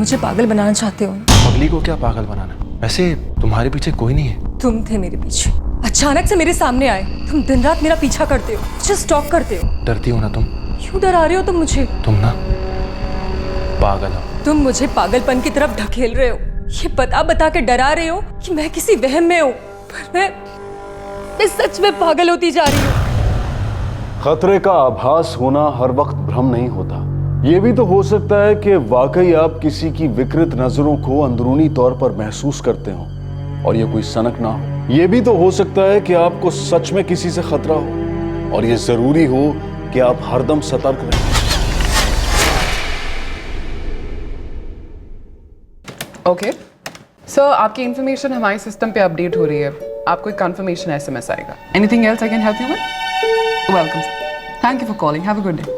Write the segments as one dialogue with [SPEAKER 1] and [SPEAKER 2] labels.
[SPEAKER 1] मुझे पागल बनाना चाहते हो।
[SPEAKER 2] पगली को क्या पागल बनाना? वैसे तुम्हारे पीछे कोई नहीं है।
[SPEAKER 1] तुम थे मेरे पीछे, अचानक से मेरे सामने आए। तुम दिन रात मेरा पीछा करते हो, मुझे स्टॉक करते हो।
[SPEAKER 2] डरती हो ना तुम?
[SPEAKER 1] क्यों डरा रहे हो तुम मुझे?
[SPEAKER 2] तुम ना पागल हो।
[SPEAKER 1] तुम मुझे पागलपन की तरफ ढकेल रहे हो, ये बता बता के डरा रहे हो कि मैं किसी वहम में हूँ, पर मैं सच में पागल होती जा रही हूँ।
[SPEAKER 3] खतरे का आभास होना हर वक्त भ्रम नहीं होता। ये भी तो हो सकता है कि वाकई आप किसी की विकृत नजरों को अंदरूनी तौर पर महसूस करते हो और ये कोई सनक ना हो। ये भी तो हो सकता है कि आपको सच में किसी से खतरा हो और ये जरूरी हो कि आप हरदम सतर्क रहें।
[SPEAKER 4] ओके सर, आपकी इंफॉर्मेशन हमारे सिस्टम पे अपडेट हो रही है। आपको एक कंफर्मेशन एसएमएस आएगा। Anything else I can help you with? Welcome sir, thank you for calling, have a good day.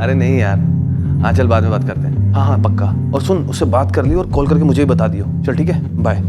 [SPEAKER 2] अरे नहीं यार, हाँ चल बाद में बात करते हैं। हाँ हाँ पक्का। और सुन, उससे बात कर ली और कॉल करके मुझे भी बता दियो। चल ठीक है, बाय।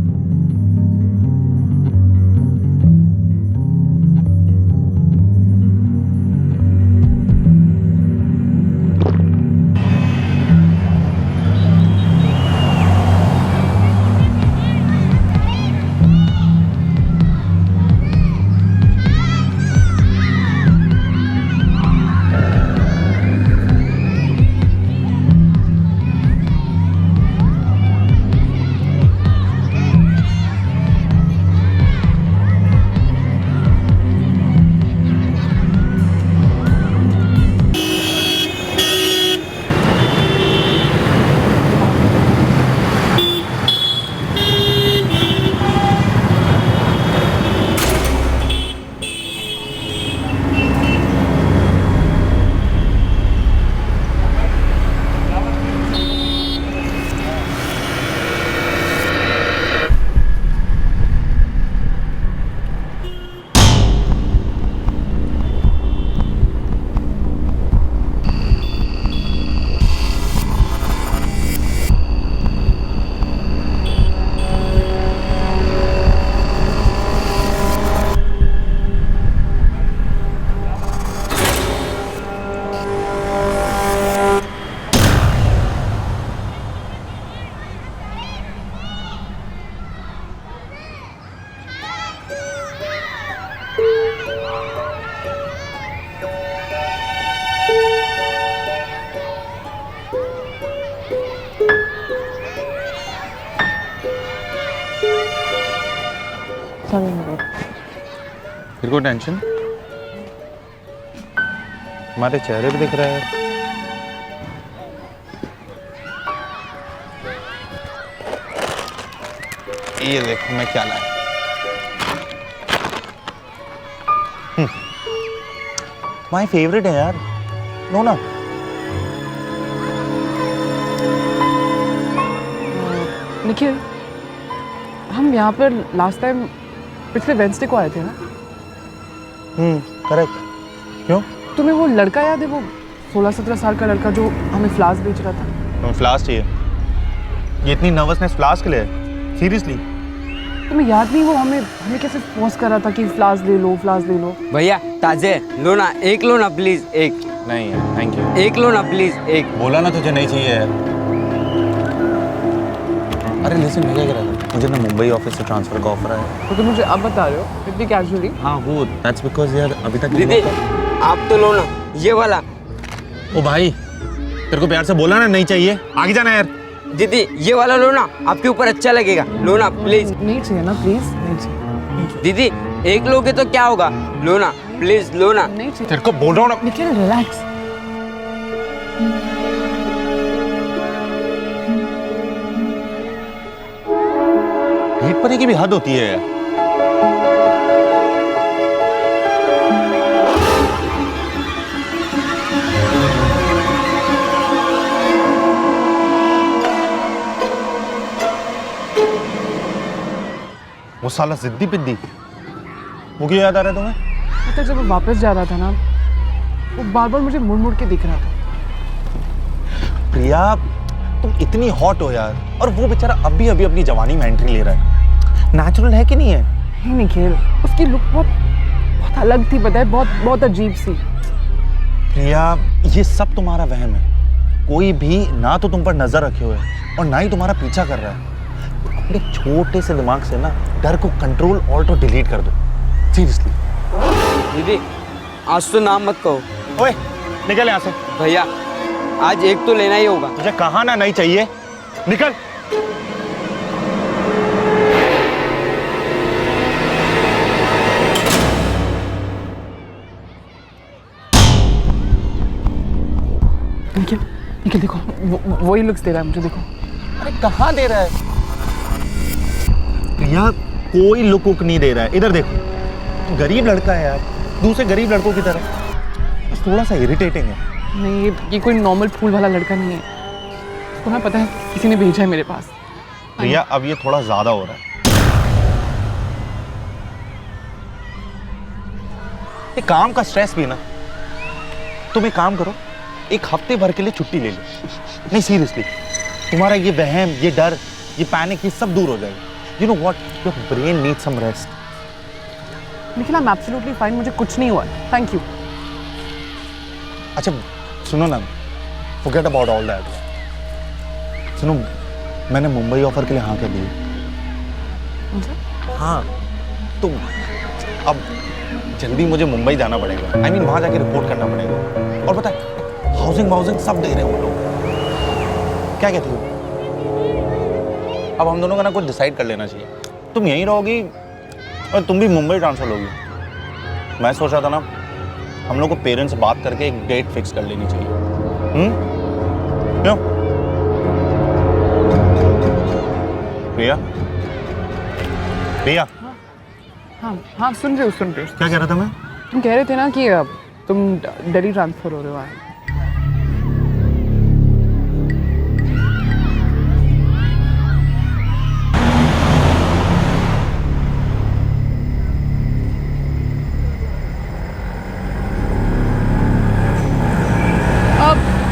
[SPEAKER 5] फिर कोई टेंशन? हमारे चेहरे भी दिख रहा है। ये देखो मैं क्या लाया। माय फेवरेट है यार, नो ना।
[SPEAKER 4] निखिल, हम यहाँ पर लास्ट टाइम पिछले वेडनेसडे को आए थे ना?
[SPEAKER 5] करेक्ट। क्यों?
[SPEAKER 4] तुम्हें वो लड़का याद है, वो 16-17 साल का लड़का जो हमें फ्लास्क बेच रहा था?
[SPEAKER 5] तुम्हें फ्लास्क चाहिए? ये इतनी नर्वसनेस फ्लास्क के लिए? सीरियसली?
[SPEAKER 4] तुम्हें याद नहीं वो हमें कैसे फोर्स कर रहा था कि फ्लास्क ले लो, फ्लास्क ले लो।
[SPEAKER 6] भैया ताजे लो ना, एक लो ना प्लीज, एक।
[SPEAKER 5] नहीं यार, थैंक यू।
[SPEAKER 6] एक लो ना प्लीज, एक।
[SPEAKER 5] बोला ना तुझे नहीं चाहिए यार। अरे लिसन, मैं क्या कह रहा था, मुझे ना मुंबई ऑफिस से ट्रांसफर का ऑफर आया।
[SPEAKER 4] तो तुम मुझे अब बता रहे हो इतनी कैजुअली?
[SPEAKER 5] हाँ वो दैट्स बिकॉज यार अभी तक
[SPEAKER 6] दीदी आप तो लो ना ये वाला।
[SPEAKER 5] ओ भाई, तेरे को प्यार से बोला ना नहीं चाहिए, आगे जाना यार।
[SPEAKER 6] दीदी ये वाला लो ना, आपके ऊपर अच्छा लगेगा, लो ना प्लीज।
[SPEAKER 4] नहीं चाहिए ना, प्लीज नहीं चाहिए।
[SPEAKER 6] दीदी एक लोगे तो क्या होगा, लो ना प्लीज, लो ना।
[SPEAKER 4] नहीं चाहिए।
[SPEAKER 5] तेरे को बोल रहा हूँ ना।
[SPEAKER 4] निखिल रिलैक्स।
[SPEAKER 5] ढीठ पने की भी हद होती है यार। वो साला जिद्दी पिद्दी, वो क्यों याद आ रहा है तुम्हें?
[SPEAKER 4] पता जब वो वापस जा रहा था ना, वो बार बार मुझे मुड़ मुड़ के दिख रहा था।
[SPEAKER 5] प्रिया तुम इतनी हॉट हो यार, और वो बेचारा अभी अभी अपनी जवानी में एंट्री ले रहा है। नेचुरल है कि नहीं है?
[SPEAKER 4] नहीं निखिल, उसकी लुक बहुत अलग थी, पता है, बहुत अजीब सी।
[SPEAKER 5] प्रिया ये सब तुम्हारा वहम है। कोई भी ना तो तुम पर नजर रखे हुए है और ना ही तुम्हारा पीछा कर रहा है। अपने छोटे से दिमाग से ना डर को कंट्रोल ऑल्ट और डिलीट कर दो, सीरियसली।
[SPEAKER 6] दीदी आज तो नाम मत कहो।
[SPEAKER 5] ओए निकल यहाँ से।
[SPEAKER 6] भैया आज एक तो लेना ही होगा।
[SPEAKER 5] तुझे कहा ना नहीं चाहिए, निकल।
[SPEAKER 4] निखिल निखिल देखो, वही लुक्स दे रहा है मुझे, देखो।
[SPEAKER 5] अरे कहाँ दे रहा है? प्रिया कोई लुक उक नहीं दे रहा है, इधर देखो। गरीब लड़का है यार, दूसरे गरीब लड़कों की तरह। बस थोड़ा सा इरिटेटिंग है।
[SPEAKER 4] नहीं, ये कोई नॉर्मल फूल वाला लड़का नहीं है। उसको ना पता है किसी ने भेजा है मेरे पास।
[SPEAKER 5] प्रिया अब ये थोड़ा ज्यादा हो रहा है। ये काम का स्ट्रेस भी ना, तुम एक काम करो, एक हफ्ते भर के लिए छुट्टी ले लो। नहीं सीरियसली, तुम्हारा ये वहम, ये डर, ये पैनिक, ये सब दूर हो जाएगा। You know what, your brain needs some rest.
[SPEAKER 4] Nikhil I am absolutely fine, मुझे कुछ नहीं हुआ, थैंक यू।
[SPEAKER 5] अच्छा सुनो ना, फॉरगेट अबाउट ऑल दैट। सुनो, मैंने मुंबई ऑफर के लिए हाँ कर दी। हाँ तो अब जल्दी मुझे मुंबई जाना पड़ेगा। आई मीन वहां जाके रिपोर्ट करना पड़ेगा। और पता है हाउसिंग सब दे रहे हैं वो लोग। क्या कहती हो? अब हम दोनों का ना कुछ डिसाइड कर लेना चाहिए। तुम यहीं रहोगी और तुम भी मुंबई ट्रांसफर होगी। मैं सोच रहा था ना, हम लोग को पेरेंट्स से बात करके एक डेट फिक्स कर लेनी चाहिए। क्यों? प्रिया प्रिया
[SPEAKER 4] हाँ हाँ, सुन रहे हो।
[SPEAKER 5] क्या कह रहा था मैं?
[SPEAKER 4] तुम कह रहे थे ना कि तुम दिल्ली ट्रांसफर हो रहे हो।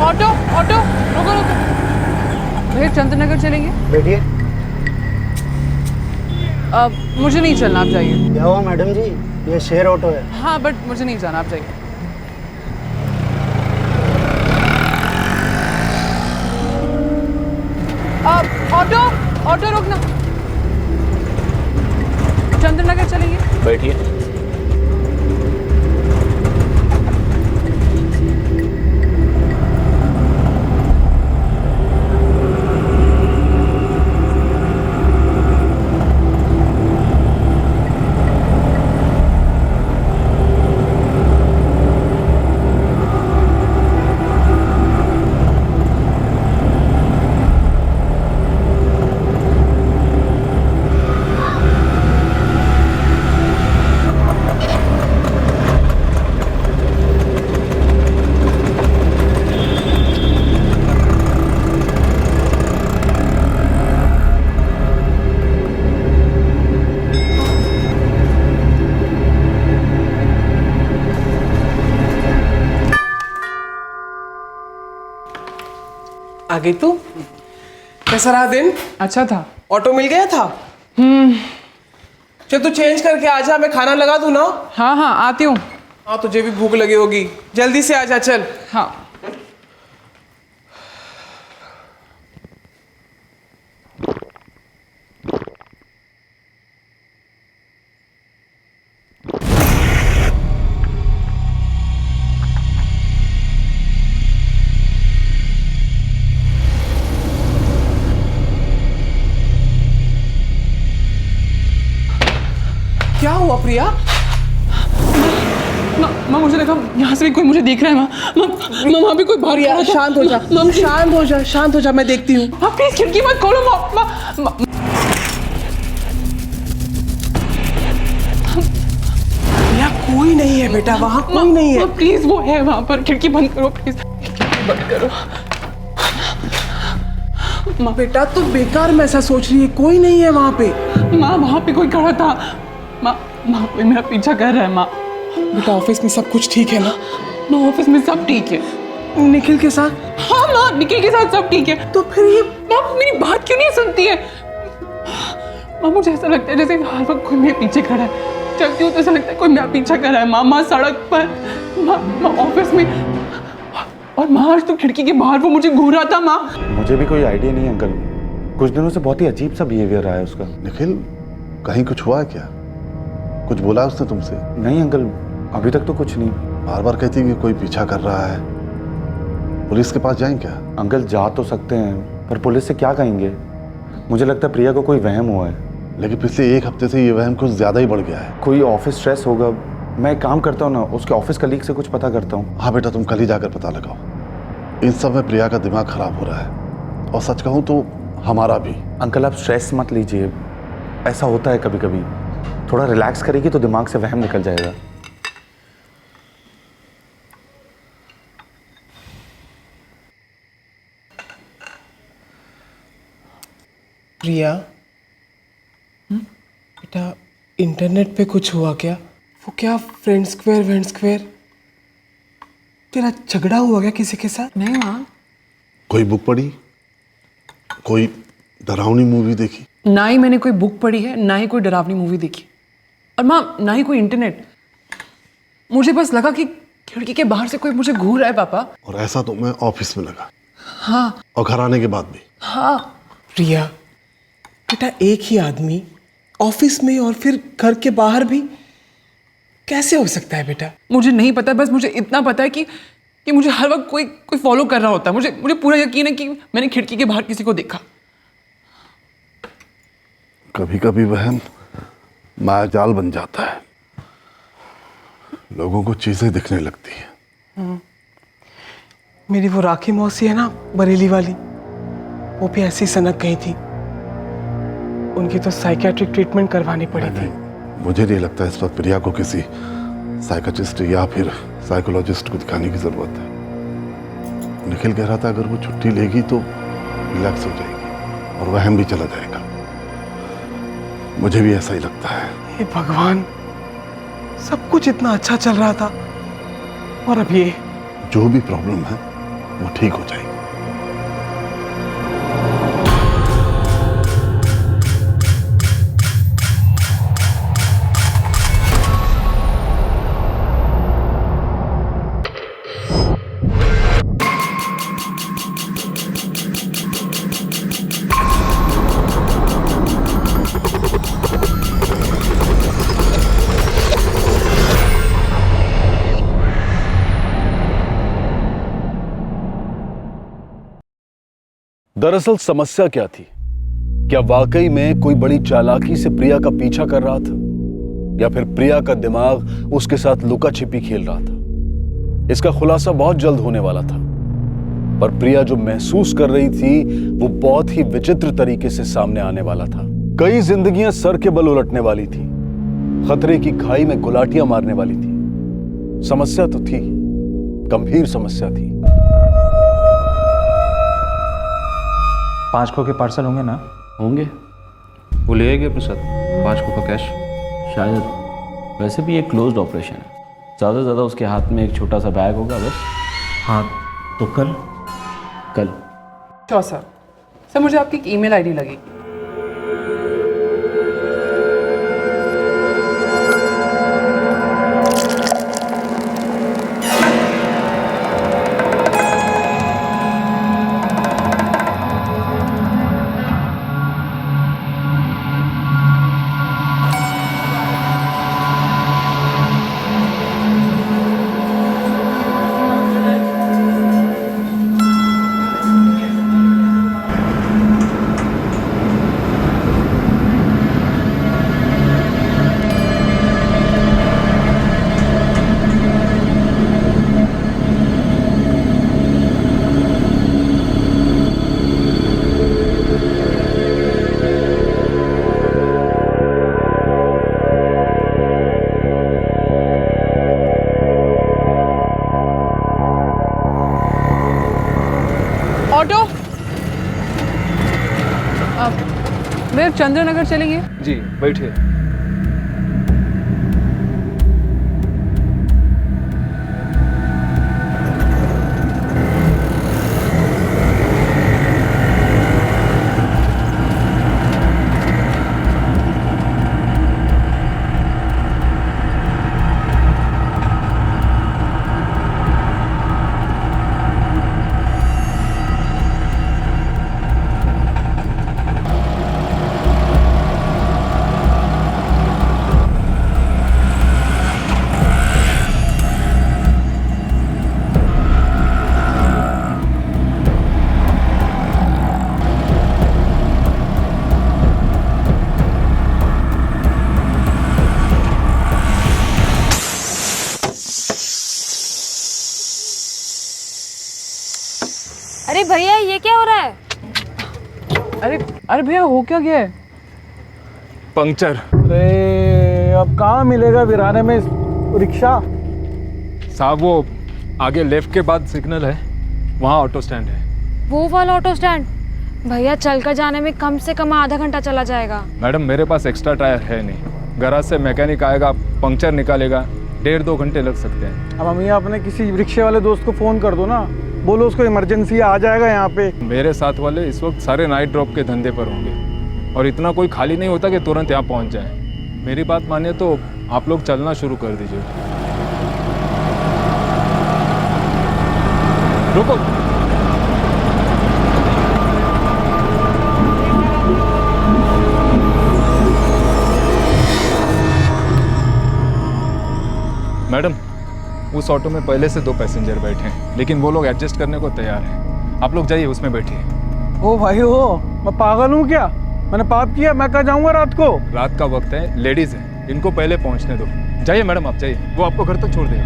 [SPEAKER 4] ऑटो ऑटो, रुको रुको भैया, चंद्रनगर चलेंगे?
[SPEAKER 7] बैठिए।
[SPEAKER 4] मुझे नहीं चलना, आप जाइए।
[SPEAKER 7] क्या हुआ मैडम जी, ये शेयर ऑटो है।
[SPEAKER 4] हाँ बट मुझे नहीं जाना, आप जाइए। ऑटो ऑटो, रुकना। चंद्रनगर चलेंगे?
[SPEAKER 2] बैठिए।
[SPEAKER 8] आ गई तू? कैसा रहा दिन?
[SPEAKER 4] अच्छा था।
[SPEAKER 8] ऑटो मिल गया था? चल तू चेंज करके आ जा, मैं खाना लगा दूं ना।
[SPEAKER 4] हाँ हाँ आती हूँ।
[SPEAKER 8] हाँ तुझे भी भूख लगी होगी, जल्दी से आ जा। चल।
[SPEAKER 4] हाँ
[SPEAKER 8] क्या हुआ प्रिया?
[SPEAKER 4] माँ, मुझे लगा यहाँ से भी कोई मुझे देख रहा है। माँ वहाँ पे कोई बाहर
[SPEAKER 8] प्रिया शांत हो जा, शांत हो जा, शांत हो जा, मैं देखती हूँ।
[SPEAKER 4] आप प्लीज खिड़की मत खोलो। माँ
[SPEAKER 8] प्रिया कोई नहीं है बेटा, वहाँ कोई नहीं है।
[SPEAKER 4] प्लीज, वो है वहाँ पर, खिड़की बंद करो प्लीज, बंद करो।
[SPEAKER 8] माँ बेटा तू बेकार में ऐसा सोच रही है, कोई नहीं है वहाँ पे।
[SPEAKER 4] माँ वहाँ पे कोई खड़ा था। माँ कोई मेरा पीछा कर रहा है। माँ
[SPEAKER 8] बेटा ऑफिस में सब कुछ ठीक है ना?
[SPEAKER 4] ऑफिस में सब ठीक है।
[SPEAKER 8] निखिल के साथ?
[SPEAKER 4] हाँ माँ, निखिल के साथ सब ठीक है।
[SPEAKER 8] तो फिर ये
[SPEAKER 4] माँ मेरी बात क्यों नहीं सुनती है? माँ मुझे ऐसा लगता है जैसे हर वक्त कोई मेरे पीछे खड़ा है। चलती हूँ तो ऐसा लगता है कोई मेरा पीछा कर रहा है। माँ सड़क पर, माँ ऑफिस में, और माँ आज तो खिड़की के बाहर वो मुझे घूर रहा था। माँ
[SPEAKER 5] मुझे भी कोई आइडिया नहीं अंकल, कुछ दिनों से बहुत ही अजीब सा बिहेवियर रहा है उसका।
[SPEAKER 3] निखिल, कहीं कुछ हुआ है क्या? कुछ बोला उसने तुमसे?
[SPEAKER 5] नहीं अंकल, अभी तक तो कुछ नहीं।
[SPEAKER 3] बार बार कहती कि कोई पीछा कर रहा है। पुलिस के पास जाएं क्या?
[SPEAKER 5] अंकल जा तो सकते हैं, पर पुलिस से क्या कहेंगे? मुझे लगता है प्रिया को कोई वहम हुआ है।
[SPEAKER 3] लेकिन पिछले 1 हफ्ते से ये वहम कुछ ज्यादा ही बढ़ गया है।
[SPEAKER 5] कोई ऑफिस स्ट्रेस होगा। मैं एक काम करता हूँ ना, उसके ऑफिस कलीग से कुछ पता करता हूँ।
[SPEAKER 3] हाँ बेटा, तुम कल ही जाकर पता लगाओ। इन सब में प्रिया का दिमाग खराब हो रहा है, और सच कहूँ तो हमारा भी।
[SPEAKER 5] अंकल आप स्ट्रेस मत लीजिए, ऐसा होता है कभी कभी। थोड़ा रिलैक्स करेगी तो दिमाग से वहम निकल जाएगा।
[SPEAKER 8] प्रिया, बेटा इंटरनेट पे कुछ हुआ क्या? वो क्या फ्रेंड स्क्वायर तेरा झगड़ा हुआ क्या किसी के साथ?
[SPEAKER 4] नहीं माँ,
[SPEAKER 3] कोई बुक पढ़ी? कोई डरावनी मूवी देखी?
[SPEAKER 4] ना ही मैंने कोई बुक पढ़ी है, ना ही कोई डरावनी मूवी देखी, और माँ ना ही कोई इंटरनेट। मुझे बस लगा कि खिड़की के बाहर से कोई मुझे घूर रहा है पापा।
[SPEAKER 3] और ऐसा तो मैं ऑफिस में लगा।
[SPEAKER 4] हाँ।
[SPEAKER 3] और घर आने के बाद भी?
[SPEAKER 4] हाँ।
[SPEAKER 8] प्रिया बेटा, एक ही आदमी ऑफिस में और फिर घर के बाहर भी कैसे हो सकता है बेटा?
[SPEAKER 4] मुझे नहीं पता, बस मुझे इतना पता है कि मुझे हर वक्त कोई फॉलो कर रहा होता है। मुझे पूरा यकीन है कि मैंने खिड़की के बाहर किसी को देखा।
[SPEAKER 3] कभी कभी वहम मायाजाल बन जाता है, लोगों को चीजें दिखने लगती है।
[SPEAKER 8] मेरी वो राखी मौसी है ना, बरेली वाली, वो भी ऐसी सनक गई थी। उनकी तो साइकियाट्रिक ट्रीटमेंट करवानी पड़ी थी।
[SPEAKER 3] मुझे नहीं लगता इस पर प्रिया को किसी साइकियाट्रिस्ट या फिर साइकोलॉजिस्ट को दिखाने की जरूरत है। निखिल कह रहा था अगर वो छुट्टी लेगी तो रिलैक्स हो जाएगी और वहम भी चला जाएगा। मुझे भी ऐसा ही लगता है।
[SPEAKER 8] हे भगवान, सब कुछ इतना अच्छा चल रहा था और अब ये।
[SPEAKER 3] जो भी प्रॉब्लम है वो ठीक हो जाएगी। दरअसल समस्या क्या थी? क्या वाकई में कोई बड़ी चालाकी से प्रिया का पीछा कर रहा था, या फिर प्रिया का दिमाग उसके साथ लुका छिपी खेल रहा था? इसका खुलासा बहुत जल्द होने वाला था, पर प्रिया जो महसूस कर रही थी वो बहुत ही विचित्र तरीके से सामने आने वाला था। कई जिंदगियां सर के बल उलटने वाली थी, खतरे की खाई में गुलाटियां मारने वाली थी। समस्या तो थी, गंभीर समस्या थी।
[SPEAKER 9] 5 खो के पार्सल होंगे ना?
[SPEAKER 10] होंगे। वो ले आएंगे प्रसाद 5 खो का कैश?
[SPEAKER 9] शायद। वैसे भी ये क्लोज्ड ऑपरेशन है, ज़्यादा से ज़्यादा उसके हाथ में एक छोटा सा बैग होगा बस।
[SPEAKER 10] हाँ तो कल
[SPEAKER 4] श्योर सर। सर मुझे आपकी एक ईमेल आईडी लगेगी। ऑटो, भैया चंद्रनगर चलेंगे?
[SPEAKER 2] जी बैठिए।
[SPEAKER 11] ये क्या हो रहा है?
[SPEAKER 4] अरे भैया हो क्या गया है?
[SPEAKER 10] पंक्चर।
[SPEAKER 7] अरे अब कहाँ मिलेगा वीराने में रिक्शा?
[SPEAKER 10] साहब वो आगे लेफ्ट के बाद सिग्नल है, वहाँ ऑटो स्टैंड है।
[SPEAKER 11] वो वाला ऑटो स्टैंड? भैया चलकर जाने में कम से कम आधा घंटा चला जाएगा।
[SPEAKER 10] मैडम मेरे पास एक्स्ट्रा टायर है नहीं, गराज से मैकेनिक आएगा, पंक्चर निकालेगा, 1.5-2 घंटे लग सकते हैं।
[SPEAKER 7] अब अमिया अपने किसी रिक्शे वाले दोस्त को फोन कर दो ना, बोलो उसको इमरजेंसी आ जाएगा यहाँ पे।
[SPEAKER 10] मेरे साथ वाले इस वक्त सारे नाइट ड्रॉप के धंधे पर होंगे और इतना कोई खाली नहीं होता कि तुरंत यहाँ पहुँच जाए। मेरी बात मानिए तो आप लोग चलना शुरू कर दीजिए। रुको, मैडम उस ऑटो में पहले से 2 पैसेंजर बैठे हैं, लेकिन वो लोग एडजस्ट करने को तैयार हैं। आप लोग जाइए, उसमें बैठिए।
[SPEAKER 7] ओ भाई ओ, मैं पागल हूँ क्या? मैंने पाप किया? मैं कहाँ जाऊँगा रात को?
[SPEAKER 10] रात का वक्त है, लेडीज है, इनको पहले पहुंचने दो। जाइए मैडम, आप जाइए, वो आपको घर तक छोड़ देगा।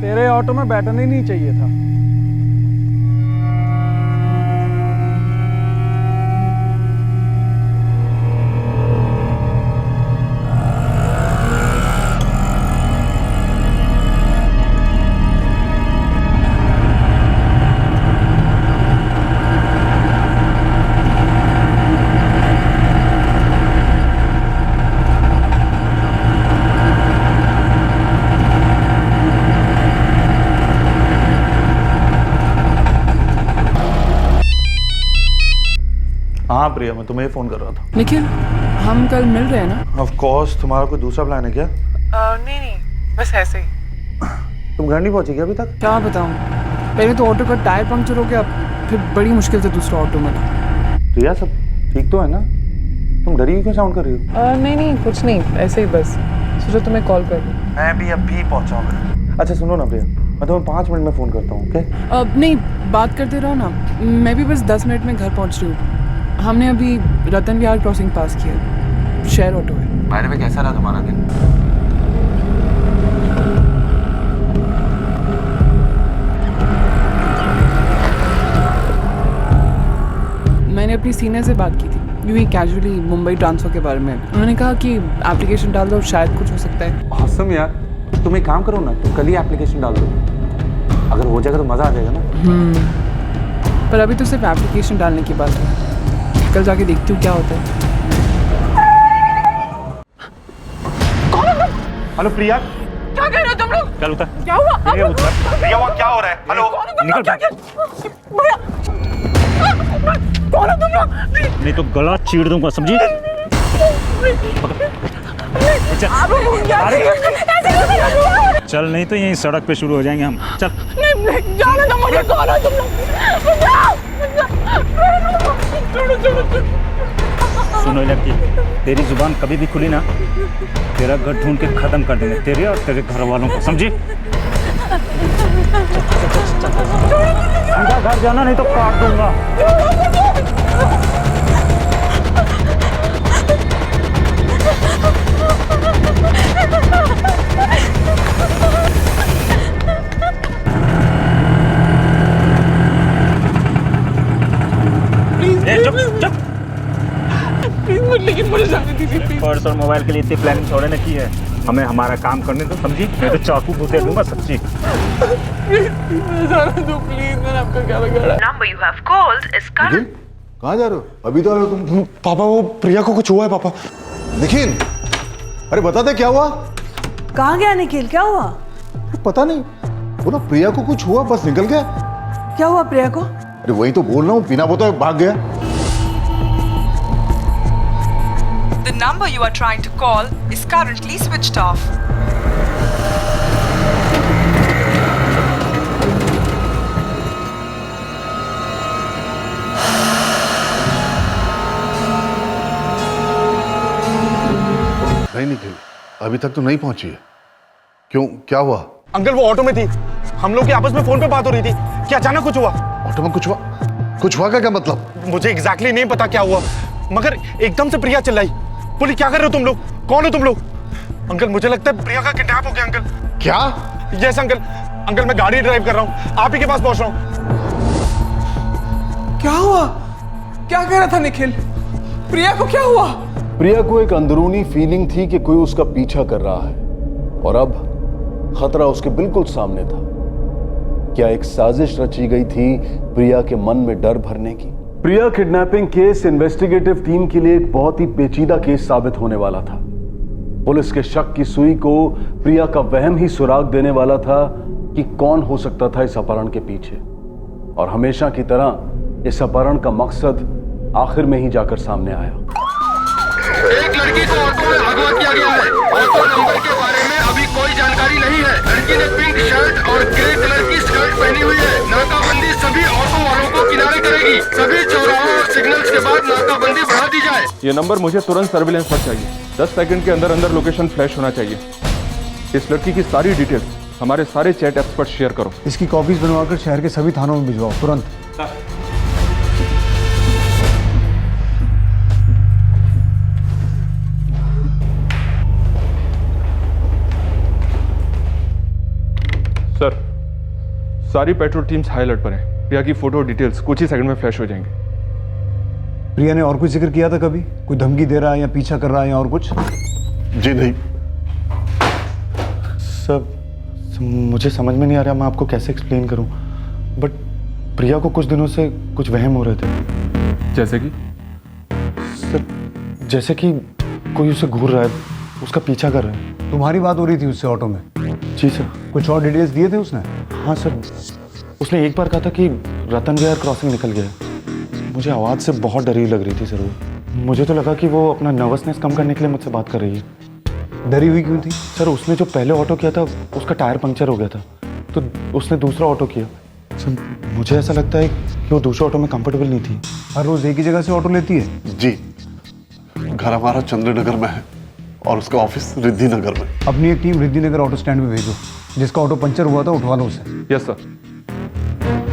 [SPEAKER 7] तेरे ऑटो में बैठना ही नहीं चाहिए था।
[SPEAKER 5] हाँ प्रिया, मैं तुम्हें फ़ोन कर रहा था।
[SPEAKER 4] निखिल, हम कल मिल रहे हैं ना?
[SPEAKER 5] Of course. तुम्हारा कोई दूसरा प्लान है क्या?
[SPEAKER 4] नहीं, बस ऐसे ही।
[SPEAKER 5] तुम घर नहीं पहुंचे क्या अभी तक?
[SPEAKER 4] क्या बताऊँ, पहले तो ऑटो का टायर पंक्चर हो गया, फिर बड़ी मुश्किल से दूसरा ऑटो मिला।
[SPEAKER 5] प्रिया सब ठीक तो है ना? तुम डरी हुई क्यों साउंड कर रही हो?
[SPEAKER 4] नहीं कुछ नहीं, ऐसे ही बस सोचा तुम्हें कॉल कर लूँ।
[SPEAKER 5] मैं भी अभी पहुंचा हूँ। अच्छा सुनो ना प्रिया, मैं तुम्हें 5 मिनट में फ़ोन करता हूँ, ओके?
[SPEAKER 4] नहीं, बात करते रहो ना, मैं भी बस 10 मिनट में घर पहुँच रही हूँ। हमने अभी रतन विहार क्रॉसिंग पास किया, शेयर ऑटो है।
[SPEAKER 5] बाहर में कैसा रहा तुम्हारा दिन?
[SPEAKER 4] मैंने अपनी सीनियर से बात की थी, यूँ ही कैजुअली मुंबई ट्रांसफर के बारे में। उन्होंने कहा कि एप्लीकेशन डाल दो, शायद कुछ हो सकता है।
[SPEAKER 5] ऑसम यार, तुम एक काम करो ना, तुम कल ही एप्लीकेशन डाल दो। अगर हो जाएगा तो मज़ा आ जाएगा ना।
[SPEAKER 4] पर अभी तो सिर्फ एप्लीकेशन डालने की बात है, कल जाके देखती हूँ क्या होता है।
[SPEAKER 5] हेलो प्रिया,
[SPEAKER 4] क्या कह रहे हो तुम लोग?
[SPEAKER 5] चल उतर।
[SPEAKER 4] क्या हुआ?
[SPEAKER 5] प्रिया उतर। प्रिया वो क्या हो रहा है? हेलो निकल बैठ।
[SPEAKER 4] कौन हो तुम लोग?
[SPEAKER 5] नहीं तो गला चीर दूंगा, समझी? चल नहीं तो यहीं सड़क पे शुरू हो जाएंगे हम। चल
[SPEAKER 4] जाने दो मुझे, कौन हो तुम लोग?
[SPEAKER 5] सुनो लड़की, तेरी जुबान कभी भी खुली ना, तेरा घर ढूंढ के खत्म कर देंगे, तेरे और तेरे घर वालों को, समझी? सीधा घर जाना, नहीं तो काट दूंगा।
[SPEAKER 4] लेकिन मुझे जाने दीजिए।
[SPEAKER 5] पर्स और मोबाइल के लिए इतनी प्लानिंग थोड़े ना की है, हमें हमारा काम करने दो, समझी? मैं तो चाकू घुसे दूंगा, सच्ची।
[SPEAKER 4] जाने दो प्लीज, मैंने आपका क्या बिगाड़ा?
[SPEAKER 12] Number you have called is current.
[SPEAKER 3] कहाँ जा रहे हो? अभी तो आ रहे हो तुम?
[SPEAKER 13] पापा वो प्रिया को कुछ हुआ है पापा।
[SPEAKER 3] निखिल, अरे बता दे क्या हुआ?
[SPEAKER 12] कहाँ गया निखिल, क्या हुआ?
[SPEAKER 3] पता नहीं, बोला प्रिया को कुछ हुआ, बस निकल गया।
[SPEAKER 12] क्या हुआ प्रिया को?
[SPEAKER 3] अरे वही तो बोल रहा हूँ, बिना बताए भाग गया।
[SPEAKER 12] The number you are trying to call is currently switched off.
[SPEAKER 3] नहीं निखिल, अभी तक तो नहीं पहुंची है। क्यों, क्या हुआ?
[SPEAKER 5] अंकल वो ऑटो में थी, हम लोग की आपस में फोन पे बात हो रही थी, क्या अचानक कुछ हुआ?
[SPEAKER 3] ऑटो में कुछ हुआ? कुछ हुआ का क्या मतलब?
[SPEAKER 5] मुझे एग्जैक्टली नहीं पता क्या हुआ, मगर एकदम से प्रिया चिल्लाई, बोली क्या कर रहे हो तुम लोग, कौन हो तुम लोग? अंकल मुझे लगता है प्रिया का किडनैप हो गया अंकल।
[SPEAKER 3] क्या?
[SPEAKER 13] Yes uncle. अंकल मैं गाड़ी ड्राइव कर रहा हूँ, आप ही के पास पहुंच रहा हूँ।
[SPEAKER 8] क्या हुआ? क्या कह रहा था निखिल? प्रिया को क्या हुआ?
[SPEAKER 3] प्रिया को एक अंदरूनी फीलिंग थी कि कोई उसका पीछा कर रहा है और अब खतरा उसके बिल्कुल सामने था। क्या एक साजिश रची गई थी प्रिया के मन में डर भरने की? प्रिया किडनैपिंग केस इन्वेस्टिगेटिव टीम के लिए एक बहुत ही पेचीदा केस साबित होने वाला था। पुलिस के शक की सुई को प्रिया का वहम ही सुराग देने वाला था कि कौन हो सकता था इस अपहरण के पीछे। और हमेशा की तरह इस अपहरण का मकसद आखिर में ही जाकर सामने आया।
[SPEAKER 14] एक लड़की को ऑटो में अगवा किया गया है। ऑटो नंबर के बारे में अभी कोई जानकारी नहीं है। लड़की ने पिंक शर्ट और ग्रे कलर की स्कर्ट पहनी हुई है। नाकाबंदी सभी ऑटो वालों को किनारे करेगी। सभी चौराहों और सिग्नल्स के बाद नाकाबंदी बढ़ा दी जाए।
[SPEAKER 10] ये नंबर मुझे तुरंत सर्विलेंस पर चाहिए। 10 सेकंड के अंदर अंदर लोकेशन फ्लैश होना चाहिए। इस लड़की की सारी डिटेल्स हमारे सारे चैट ऐप्स पर शेयर करो।
[SPEAKER 7] इसकी कॉपीज बनवाकर शहर के सभी थानों में भिजवाओ तुरंत।
[SPEAKER 10] सर, सारी पेट्रोल टीम्स हाई अलर्ट पर हैं। प्रिया की फोटो डिटेल्स कुछ ही सेकंड में फ्लैश हो जाएंगे।
[SPEAKER 7] प्रिया ने और कुछ जिक्र किया था कभी? कोई धमकी दे रहा है या पीछा कर रहा है या और कुछ?
[SPEAKER 13] जी नहीं
[SPEAKER 5] सर, मुझे समझ में नहीं आ रहा मैं आपको कैसे एक्सप्लेन करूं, बट प्रिया को कुछ दिनों से कुछ वहम हो रहे थे।
[SPEAKER 10] जैसे कि?
[SPEAKER 5] सर, जैसे कि कोई उसे घूर रहा है, उसका पीछा कर रहा है।
[SPEAKER 7] तुम्हारी बात हो रही थी उससे ऑटो में?
[SPEAKER 5] जी सर।
[SPEAKER 7] कुछ और डिटेल्स दिए थे उसने?
[SPEAKER 5] हाँ सर, उसने एक बार कहा था कि रतन विहार क्रॉसिंग निकल गया। मुझे आवाज़ से बहुत डरी लग रही थी सर। वो मुझे तो लगा कि वो अपना नर्वसनेस कम करने के लिए मुझसे बात कर रही है।
[SPEAKER 7] डरी हुई क्यों थी?
[SPEAKER 5] सर, उसने जो पहले ऑटो किया था उसका टायर पंक्चर हो गया था, तो उसने दूसरा ऑटो किया। सर, मुझे ऐसा लगता है कि वो दूसरे ऑटो में कंफर्टेबल नहीं थी।
[SPEAKER 7] हर रोज एक ही जगह से ऑटो लेती है?
[SPEAKER 13] जी, घर हमारा चंद्रनगर में है और उसका ऑफिस रिद्धि नगर में।
[SPEAKER 7] अपनी एक टीम रिद्धि नगर ऑटो स्टैंड में भेजो। जिसका ऑटो पंचर हुआ था उठवा लो उसे।
[SPEAKER 10] Yes sir.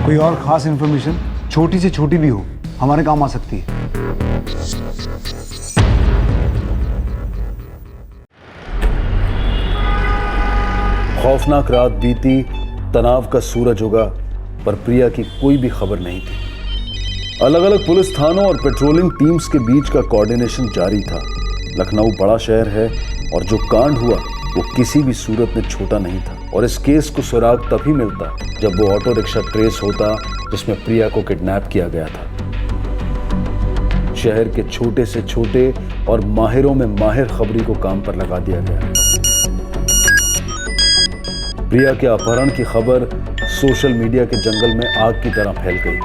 [SPEAKER 7] कोई और खास इंफॉर्मेशन, छोटी से छोटी भी हो, हमारे काम आ सकती है।
[SPEAKER 3] खौफनाक रात बीती, तनाव का सूरज उगा, पर प्रिया की कोई भी खबर नहीं थी। अलग अलग पुलिस थानों और पेट्रोलिंग टीम्स के बीच का कोऑर्डिनेशन जारी था। लखनऊ बड़ा शहर है और जो कांड हुआ वो किसी भी सूरत में छोटा नहीं था। और इस केस को सुराग तभी मिलता जब वो ऑटो रिक्शा ट्रेस होता जिसमें प्रिया को किडनैप किया गया था। शहर के छोटे से छोटे और माहिरों में माहिर खबरी को काम पर लगा दिया गया। प्रिया के अपहरण की खबर सोशल मीडिया के जंगल में आग की तरह फैल गई।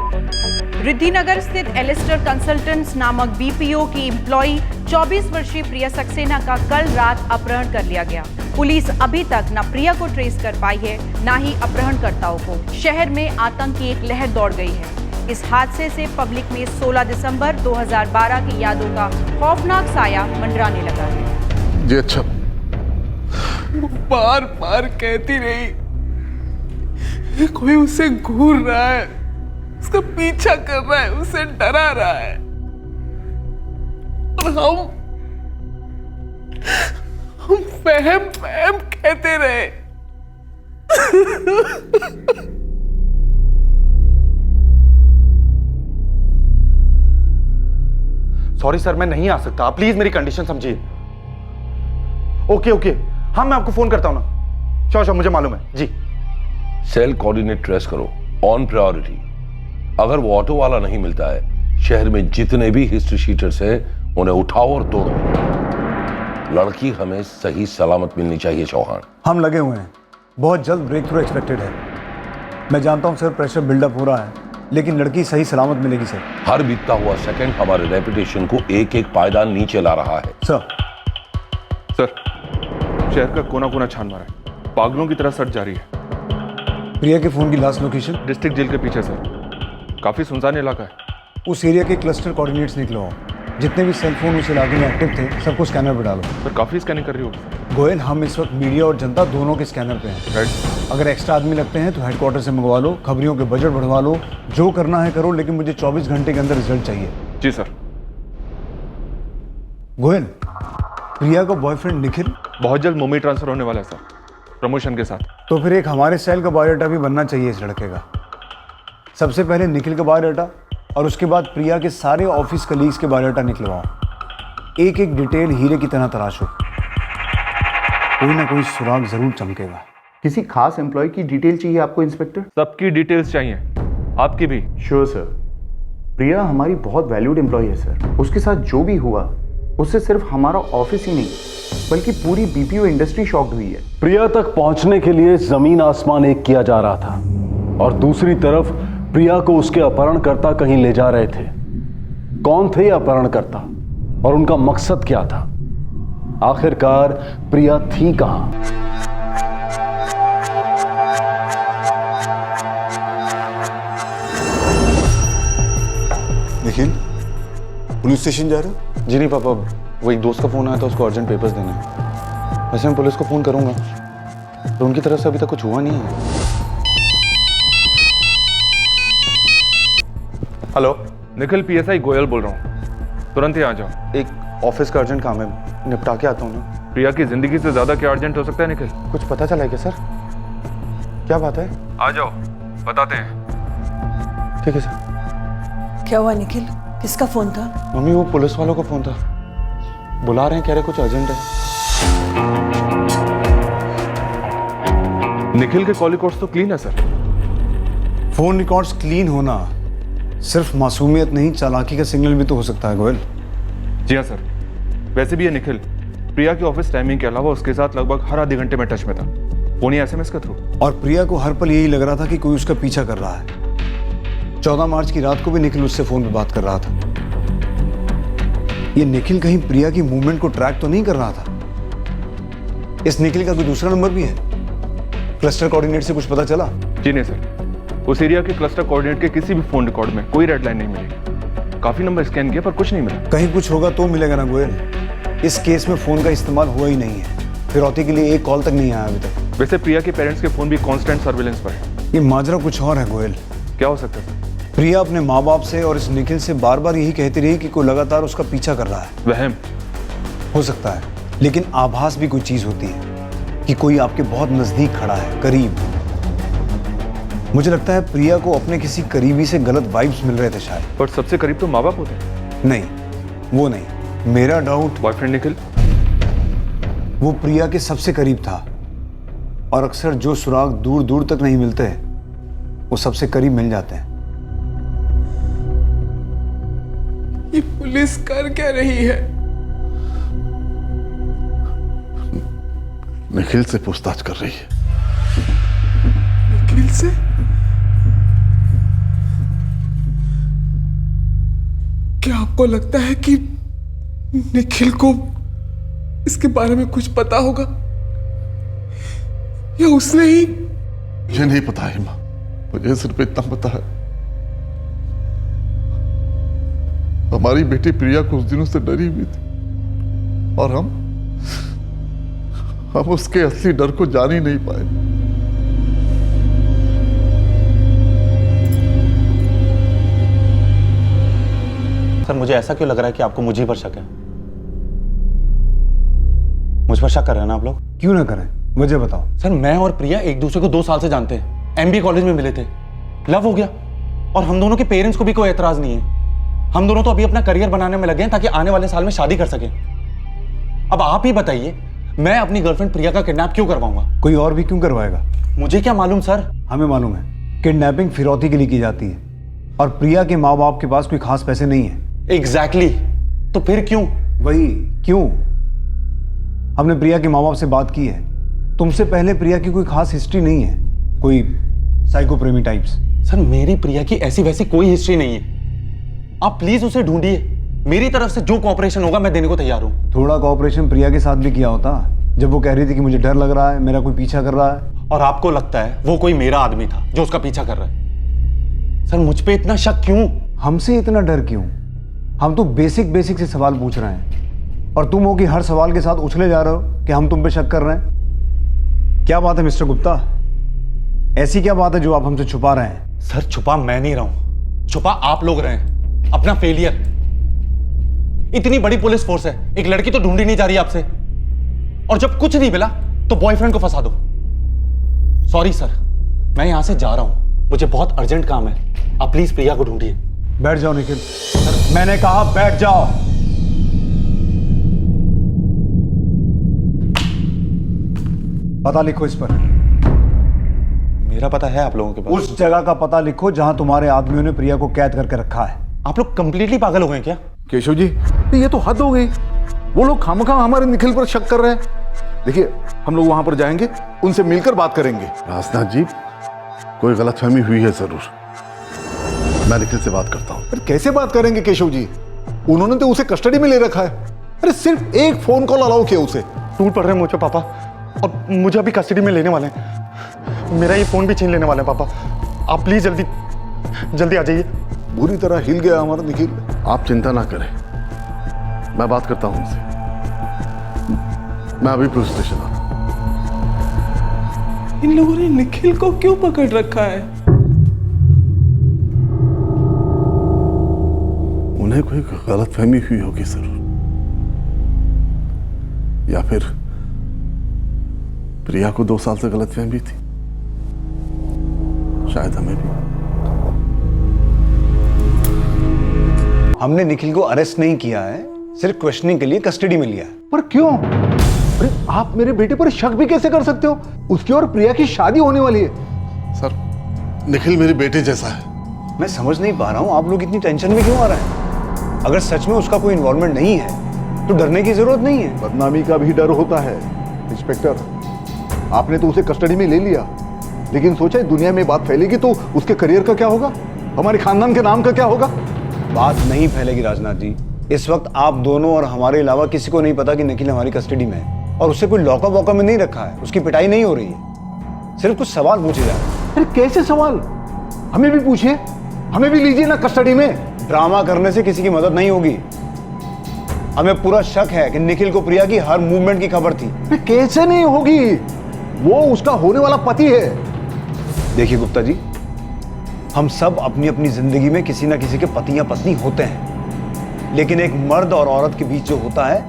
[SPEAKER 15] रिद्धिनगर स्थित एलिस्टर कंसल्टेंट्स नामक बीपीओ की एम्प्लॉई 24 वर्षीय प्रिया सक्सेना का कल रात अपहरण कर लिया गया। पुलिस अभी तक न प्रिया को ट्रेस कर पाई है, न ही अपहरणकर्ताओं को। शहर में आतंक की एक लहर दौड़ गई है। इस हादसे से पब्लिक में 16 दिसंबर 2012 की यादों का खौफनाक साया मंडराने लगा है।
[SPEAKER 13] जी अच्छा।
[SPEAKER 8] वो बार बार कहती रही कोई उसे घूर रहा है, उसका पीछा कर रहा है, उसे डरा रहा है। और हम वहम कहते रहे।
[SPEAKER 5] सॉरी सर, मैं नहीं आ सकता। आप प्लीज मेरी कंडीशन समझिए। ओके, हाँ मैं आपको फोन करता हूं ना। श्योर, मुझे मालूम है जी।
[SPEAKER 16] सेल कोऑर्डिनेट ट्रेस करो ऑन प्रायोरिटी। अगर वो ऑटो वाला नहीं मिलता है, शहर में जितने भी हिस्ट्री शीटर्स हैं उन्हें उठाओ और तोड़ो। लड़की हमें सही सलामत मिलनी चाहिए चौहान।
[SPEAKER 7] हम लगे हुए हैं, बहुत जल्द ब्रेक थ्रू एक्सपेक्टेड है। मैं जानता हूं सर प्रेशर बिल्डअप हो रहा है, लेकिन लड़की सही सलामत मिलेगी सर।
[SPEAKER 16] हर बीतता हुआ सेकंड हमारे रेपुटेशन को एक एक पायदान नीचे ला रहा है।
[SPEAKER 10] सर, शहर का कोना कोना छान मारा है, पागलों की तरह सर्च जारी है।
[SPEAKER 7] प्रिया के फोन की लास्ट लोकेशन?
[SPEAKER 10] डिस्ट्रिक्ट जेल के पीछे सर, काफी सुनसान इलाका है।
[SPEAKER 7] उस एरिया के क्लस्टर कोऑर्डिनेट्स निकलवाओ। जितने भी सेल फोन उस इलाके में एक्टिव थे सबको स्कैनर पे डालो।
[SPEAKER 10] सर, काफी स्कैनिंग कर रही होगी।
[SPEAKER 7] गोयल, हम इस वक्त मीडिया और जनता दोनों के स्कैनर पे हैं। अगर एक्स्ट्रा आदमी लगते हैं तो हेडक्वार्टर से मंगवा लो, खबरियों के बजट बढ़वा लो, जो करना है करो, लेकिन मुझे 24 घंटे के अंदर रिजल्ट चाहिए।
[SPEAKER 10] जी सर।
[SPEAKER 7] गोयल, प्रिया का बॉयफ्रेंड निखिल
[SPEAKER 10] बहुत जल्द मुंबई ट्रांसफर होने वाला है सर। प्रमोशन के साथ।
[SPEAKER 7] तो फिर एक हमारे सेल का बायोडाटा भी बनना चाहिए इस लड़के का। सबसे पहले निखिल का बायोडाटा और उसके बाद प्रिया के सारे ऑफिस कलीग्स के बायोडाटा निकलवाओ। एक एक डिटेल हीरे की तरह तराशो, कोई ना कोई सुराग जरूर चमकेगा।
[SPEAKER 17] किसी खास एम्प्लॉय की डिटेल चाहिए आपको इंस्पेक्टर?
[SPEAKER 10] सबकी डिटेल्स चाहिए, आपकी भी।
[SPEAKER 17] Sure sir. प्रिया हमारी बहुत वैल्यूड एम्प्लॉय है सर। उसके साथ जो भी हुआ उससे सिर्फ हमारा ऑफिस ही नहीं बल्कि पूरी बीपीओ इंडस्ट्री शॉक्ड हुई है।
[SPEAKER 3] प्रिया तक पहुंचने के लिए जमीन आसमान एक किया जा रहा था और दूसरी तरफ प्रिया को उसके अपहरणकर्ता कहीं ले जा रहे थे। कौन थे ये अपहरणकर्ता और उनका मकसद क्या था? आखिरकार प्रिया थी कहां?
[SPEAKER 7] निखिल, पुलिस स्टेशन जा रहे हो?
[SPEAKER 18] जी नहीं पापा, वो एक दोस्त का फोन आया था, उसको अर्जेंट पेपर्स देने हैं। वैसे मैं पुलिस को फोन करूंगा तो उनकी तरफ से अभी तक कुछ हुआ नहीं है। हेलो,
[SPEAKER 10] निखिल पीएसआई गोयल बोल रहा हूँ, तुरंत ही आ जाओ।
[SPEAKER 18] एक ऑफिस का अर्जेंट काम है, निपटा के आता हूँ ना।
[SPEAKER 10] प्रिया की जिंदगी से ज्यादा क्या अर्जेंट हो सकता है निखिल?
[SPEAKER 18] कुछ पता चला है क्या सर? क्या बात है?
[SPEAKER 10] आ जाओ, बताते हैं।
[SPEAKER 18] ठीक है सर।
[SPEAKER 19] क्या हुआ निखिल, किसका फोन था?
[SPEAKER 18] मम्मी वो पुलिस वालों का फोन था, बुला रहे हैं, कह रहे कुछ अर्जेंट है।
[SPEAKER 10] निखिल के कॉल रिकॉर्ड्स तो क्लीन है सर।
[SPEAKER 7] फोन रिकॉर्ड्स क्लीन होना सिर्फ मासूमियत नहीं, चालाकी का सिग्नल भी तो हो सकता है गोयल।
[SPEAKER 10] जी हाँ सर। वैसे भी ये निखिल प्रिया की ऑफिस टाइमिंग के अलावा उसके साथ लगभग हर आधे घंटे में टच में था, फोन या एसएमएस के थ्रू।
[SPEAKER 7] और प्रिया को हर पल यही लग रहा था कि कोई उसका पीछा कर रहा है। 14 मार्च की रात को भी निखिल उससे फोन पे बात कर रहा था। ये निखिल कहीं प्रिया की मूवमेंट को ट्रैक तो नहीं कर रहा था? इस निखिल का कोई दूसरा नंबर भी है? क्लस्टर कोऑर्डिनेट से कुछ पता चला?
[SPEAKER 10] जी नहीं सर, उस एरिया के क्लस्टर कोऑर्डिनेट के किसी भी फोन रिकॉर्ड में कोई रेड लाइन नहीं मिली। काफी नंबर स्कैन किया पर कुछ नहीं मिला।
[SPEAKER 7] कहीं कुछ होगा तो मिलेगा ना गोयल। इस केस में फोन का इस्तेमाल हुआ ही नहीं है। फिरौती के लिए एक कॉल तक नहीं आया अभी तक।
[SPEAKER 10] वैसे प्रिया के पेरेंट्स के फोन भी कांस्टेंट सर्विलेंस पर है।
[SPEAKER 7] ये माजरा कुछ और है गोयल।
[SPEAKER 10] क्या हो सकता है?
[SPEAKER 7] प्रिया अपने माँ बाप से और इस निखिल से बार बार यही कहती रही कि कोई लगातार उसका पीछा कर रहा है।
[SPEAKER 10] वहम
[SPEAKER 7] हो सकता है, लेकिन आभास भी कोई चीज होती है कि कोई आपके बहुत नजदीक खड़ा है, करीब। मुझे लगता है प्रिया को अपने किसी करीबी से गलत वाइब्स मिल रहे थे शायद।
[SPEAKER 10] पर सबसे करीब तो माँ बाप होते हैं।
[SPEAKER 7] नहीं, वो नहीं। मेरा डाउट
[SPEAKER 10] बॉयफ्रेंड निखिल,
[SPEAKER 7] वो प्रिया के सबसे करीब था। और अक्सर जो सुराग दूर दूर तक नहीं मिलते वो सबसे करीब मिल जाते हैं।
[SPEAKER 8] ये पुलिस कर क्या रही है?
[SPEAKER 13] निखिल से पूछताछ कर रही है।
[SPEAKER 8] निखिल से? क्या आपको लगता है कि निखिल को इसके बारे में कुछ पता होगा या उसने ही?
[SPEAKER 13] मुझे नहीं पता है मां, मुझे सिर्फ इतना पता है हमारी बेटी प्रिया कुछ दिनों से डरी हुई थी और हम उसके असली डर को जान ही नहीं पाए।
[SPEAKER 5] सर मुझे ऐसा क्यों लग रहा है कि आपको मुझे पर शक है? मुझ पर शक कर रहे हैं ना आप लोग?
[SPEAKER 7] क्यों ना करें, वजह बताओ।
[SPEAKER 5] सर मैं और प्रिया एक दूसरे को 2 साल से जानते हैं, एमबीए कॉलेज में मिले थे, लव हो गया और हम दोनों के पेरेंट्स को भी कोई एतराज नहीं है। हम दोनों तो अभी अपना करियर बनाने में लगे हैं ताकि आने वाले साल में शादी कर सकें। अब आप ही बताइए, मैं अपनी गर्लफ्रेंड प्रिया का किडनैप क्यों करवाऊंगा?
[SPEAKER 7] कोई और भी क्यों करवाएगा?
[SPEAKER 5] मुझे क्या मालूम सर।
[SPEAKER 7] हमें मालूम है किडनैपिंग फिरौती के लिए की जाती है और प्रिया के माँ बाप के पास कोई खास पैसे नहीं है।
[SPEAKER 5] एग्जैक्टली तो फिर क्यों?
[SPEAKER 7] वही क्यों। हमने प्रिया के माँ बाप से बात की है। तुमसे पहले प्रिया की कोई खास हिस्ट्री नहीं है, कोई साइको प्रेमी टाइप्स।
[SPEAKER 5] सर मेरी प्रिया की ऐसी वैसी कोई हिस्ट्री नहीं है, आप प्लीज उसे ढूंढिए। मेरी तरफ से जो कोऑपरेशन होगा मैं देने को तैयार हूं।
[SPEAKER 7] थोड़ा कोऑपरेशन प्रिया के साथ भी किया होता जब वो कह रही थी कि मुझे डर लग रहा है, मेरा कोई पीछा कर रहा है।
[SPEAKER 5] और आपको लगता है वो कोई मेरा आदमी था जो उसका पीछा कर रहा है? सर मुझ पे इतना शक क्यों?
[SPEAKER 7] हमसे इतना डर क्यों? हम तो बेसिक से सवाल पूछ रहे हैं और तुम हो कि हर सवाल के साथ उछले जा रहे हो कि हम तुम पे शक कर रहे हैं। क्या बात है मिस्टर गुप्ता, ऐसी क्या बात है जो आप हमसे छुपा रहे हैं?
[SPEAKER 5] सर छुपा मैं नहीं रहा हूं, छुपा आप लोग रहे हैं अपना फेलियर। इतनी बड़ी पुलिस फोर्स है, एक लड़की तो ढूंढी नहीं जा रही आपसे, और जब कुछ नहीं मिला तो बॉयफ्रेंड को फंसा दो।
[SPEAKER 18] सॉरी सर, मैं यहाँ से जा रहा हूँ, मुझे बहुत अर्जेंट काम है। आप प्लीज प्रिया को ढूंढिए।
[SPEAKER 7] बैठ जाओ निखिल। मैंने कहा बैठ जाओ। पता लिखो इस पर।
[SPEAKER 18] मेरा पता है आप लोगों के पास?
[SPEAKER 7] उस जगह का पता लिखो जहां तुम्हारे आदमियों ने प्रिया को कैद करके रखा है।
[SPEAKER 18] आप लोग कंप्लीटली पागल हो गए क्या?
[SPEAKER 13] केशव जी, ये तो हद हो गई। वो लोग खामखा हमारे निखिल पर शक कर रहे हैं। देखिए, हम लोग वहां पर जाएंगे, उनसे मिलकर बात करेंगे। राजनाथ जी, कोई गलतफहमी हुई है जरूर। मैं निखिल से बात करता हूँ। अरे कैसे बात करेंगे केशव जी? उन्होंने तो उसे कस्टडी में ले रखा है। अरे सिर्फ एक फोन कॉल अलाउ किया उसे।
[SPEAKER 18] टूट पड़ रहे हैं मुझे पापा, और मुझे अभी कस्टडी में लेने वाले हैं। मेरा ये फोन भी छीन लेने वाले हैं पापा। आप प्लीज जल्दी जल्दी आ जाइए।
[SPEAKER 13] बुरी तरह हिल गया हमारा निखिल। आप चिंता ना करें, मैं बात करता हूं उनसे। मैं अभी पुलिस स्टेशन आता हूं।
[SPEAKER 8] इन लोगों ने निखिल को क्यों पकड़ रखा है?
[SPEAKER 13] उन्हें कोई गलतफहमी हुई होगी जरूर, या फिर प्रिया को 2 साल से गलतफहमी थी, शायद हमें भी।
[SPEAKER 7] हमने निखिल को अरेस्ट नहीं किया है, सिर्फ क्वेश्चनिंग के लिए कस्टडी में लिया है।
[SPEAKER 13] पर क्यों? अरे आप मेरे बेटे पर शक भी कैसे कर सकते हो? उसकी और प्रिया की शादी होने वाली है। सर, निखिल मेरे बेटे जैसा है।
[SPEAKER 7] मैं समझ नहीं पा रहा हूं आप लोग इतनी टेंशन में क्यों आ रहे हैं। अगर सच में उसका कोई इन्वॉल्वमेंट नहीं है तो डरने की जरूरत नहीं है।
[SPEAKER 13] बदनामी का भी डर होता है इंस्पेक्टर। आपने तो उसे कस्टडी में ले लिया, लेकिन सोचा दुनिया में बात फैलेगी तो उसके करियर का क्या होगा, हमारे खानदान के नाम का क्या होगा?
[SPEAKER 7] बात नहीं फैलेगी राजनाथ जी। इस वक्त आप दोनों और हमारे अलावा किसी को नहीं पता कि निखिल हमारी कस्टडी में है, और उससे कोई लॉकअप वॉकअप में नहीं रखा है। उसकी पिटाई नहीं हो रही है, सिर्फ कुछ सवाल पूछे जा रहे हैं।
[SPEAKER 13] अरे कैसे सवाल? हमें भी पूछिए, हमें भी लीजिए ना कस्टडी में।
[SPEAKER 7] ड्रामा करने से किसी की मदद नहीं होगी। हमें पूरा शक है कि निखिल को प्रिया की हर मूवमेंट की खबर थी।
[SPEAKER 13] कैसे नहीं होगी? वो उसका होने वाला पति है।
[SPEAKER 7] देखिए गुप्ता जी, हम सब अपनी अपनी जिंदगी में किसी ना किसी के पति या पत्नी होते हैं, लेकिन एक मर्द और औरत के बीच जो होता है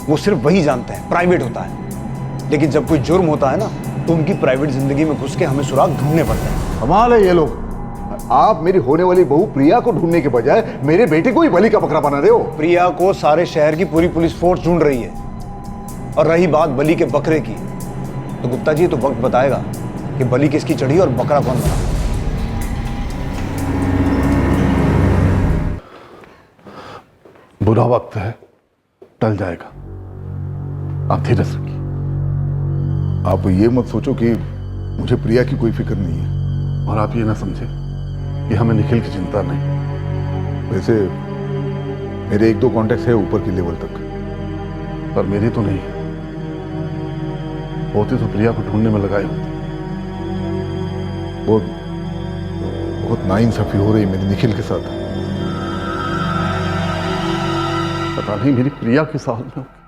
[SPEAKER 7] वो सिर्फ वही जानते हैं, प्राइवेट होता है। लेकिन जब कोई जुर्म होता है ना, तो उनकी प्राइवेट जिंदगी में घुस के हमें सुराग ढूंढने पड़ते हैं।
[SPEAKER 13] कमाल है ये लोग। आप मेरी होने वाली बहू प्रिया को ढूंढने के बजाय मेरे बेटे को ही बलि का बकरा बना रहे हो।
[SPEAKER 7] प्रिया को सारे शहर की पूरी पुलिस फोर्स ढूंढ रही है, और रही बात बलि के बकरे की, तो गुप्ता जी तो वक्त बताएगा कि बलि किसकी चढ़ी और बकरा कौन बना।
[SPEAKER 13] बुरा वक्त है, टल जाएगा। आप धीरज रखिए। आप ये मत सोचो कि मुझे प्रिया की कोई फिक्र नहीं है, और आप ये ना समझे कि हमें निखिल की चिंता नहीं। वैसे मेरे 1-2 कॉन्टेक्ट है ऊपर की लेवल तक, पर मेरी तो नहीं है। होते तो प्रिया को ढूंढने में लगाए होते। बहुत नाइंसाफी हो रही मेरी निखिल के साथ। पता नहीं मेरी प्रिया किस हाल में होगी,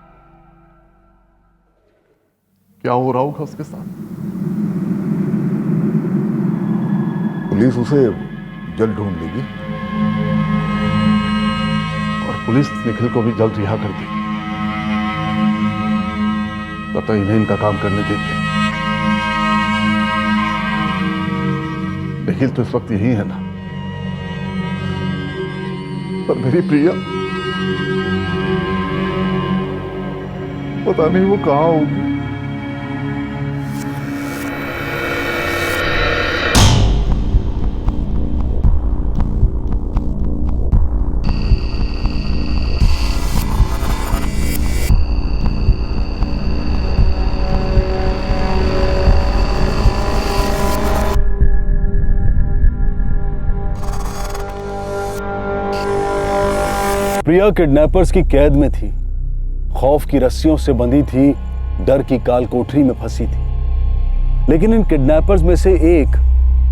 [SPEAKER 13] क्या हो रहा होगा उसके साथ। पुलिस उसे जल्द ढूंढ लेगी, और पुलिस निखिल को भी जल्द रिहा कर देगी। तब तक इन्हें इनका काम करने देते। निखिल तो इस वक्त यही है ना, पर मेरी प्रिया पता नहीं वो कहां होगी।
[SPEAKER 3] प्रिया किडनैपर्स की कैद में थी, खौफ की रस्सियों से बंधी थी, डर की काल कोठरी में फंसी थी। लेकिन इन किडनैपर्स में से एक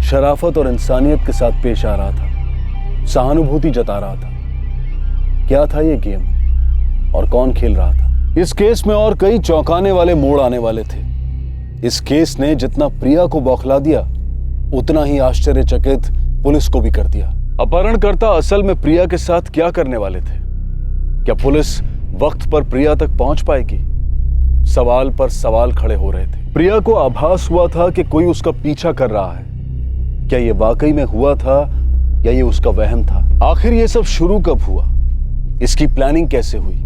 [SPEAKER 3] शराफत और इंसानियत के साथ पेश आ रहा था, सहानुभूति जता रहा था। क्या था ये गेम और कौन खेल रहा था? इस केस में और कई चौंकाने वाले मोड़ आने वाले थे। इस केस ने जितना प्रिया को बौखला दिया, उतना ही आश्चर्यचकित पुलिस को भी कर दिया। अपहरणकर्ता असल में प्रिया के साथ क्या करने वाले थे? क्या पुलिस वक्त पर प्रिया तक पहुंच पाएगी? सवाल पर सवाल खड़े हो रहे थे। प्रिया को आभास हुआ था कि कोई उसका पीछा कर रहा है। क्या ये वाकई में हुआ था या ये उसका वहम था? आखिर ये सब शुरू कब हुआ? इसकी प्लानिंग कैसे हुई?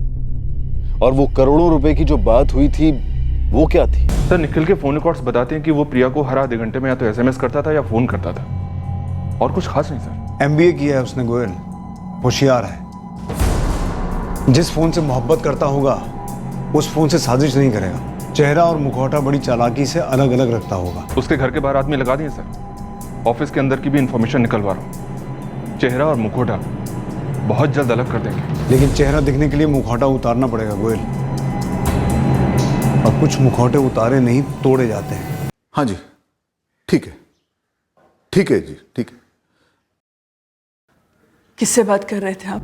[SPEAKER 3] और वो करोड़ों रुपए की जो बात हुई थी वो क्या थी?
[SPEAKER 18] सर, निखिल के फोन रिकॉर्ड्स बताते हैं कि वो प्रिया को हर आधे घंटे में या तो एसएमएस करता था या फोन करता था, और कुछ खास नहीं सर।
[SPEAKER 7] एमबीए किया है उसने गोयल, होशियार है। जिस फोन से मोहब्बत करता होगा उस फोन से साजिश नहीं करेगा। चेहरा और मुखौटा बड़ी चालाकी से अलग अलग रखता होगा।
[SPEAKER 18] उसके घर के बाहर आदमी लगा दिए सर। ऑफिस के अंदर की भी इंफॉर्मेशन निकलवा रहा हूँ। चेहरा और मुखौटा बहुत जल्द अलग कर देंगे।
[SPEAKER 7] लेकिन चेहरा दिखने के लिए मुखौटा उतारना पड़ेगा गोयल, और कुछ मुखौटे उतारे नहीं तोड़े जाते हैं।
[SPEAKER 13] हाँ जी, ठीक है, ठीक है जी, ठीक है।
[SPEAKER 19] किससे बात कर रहे थे आप?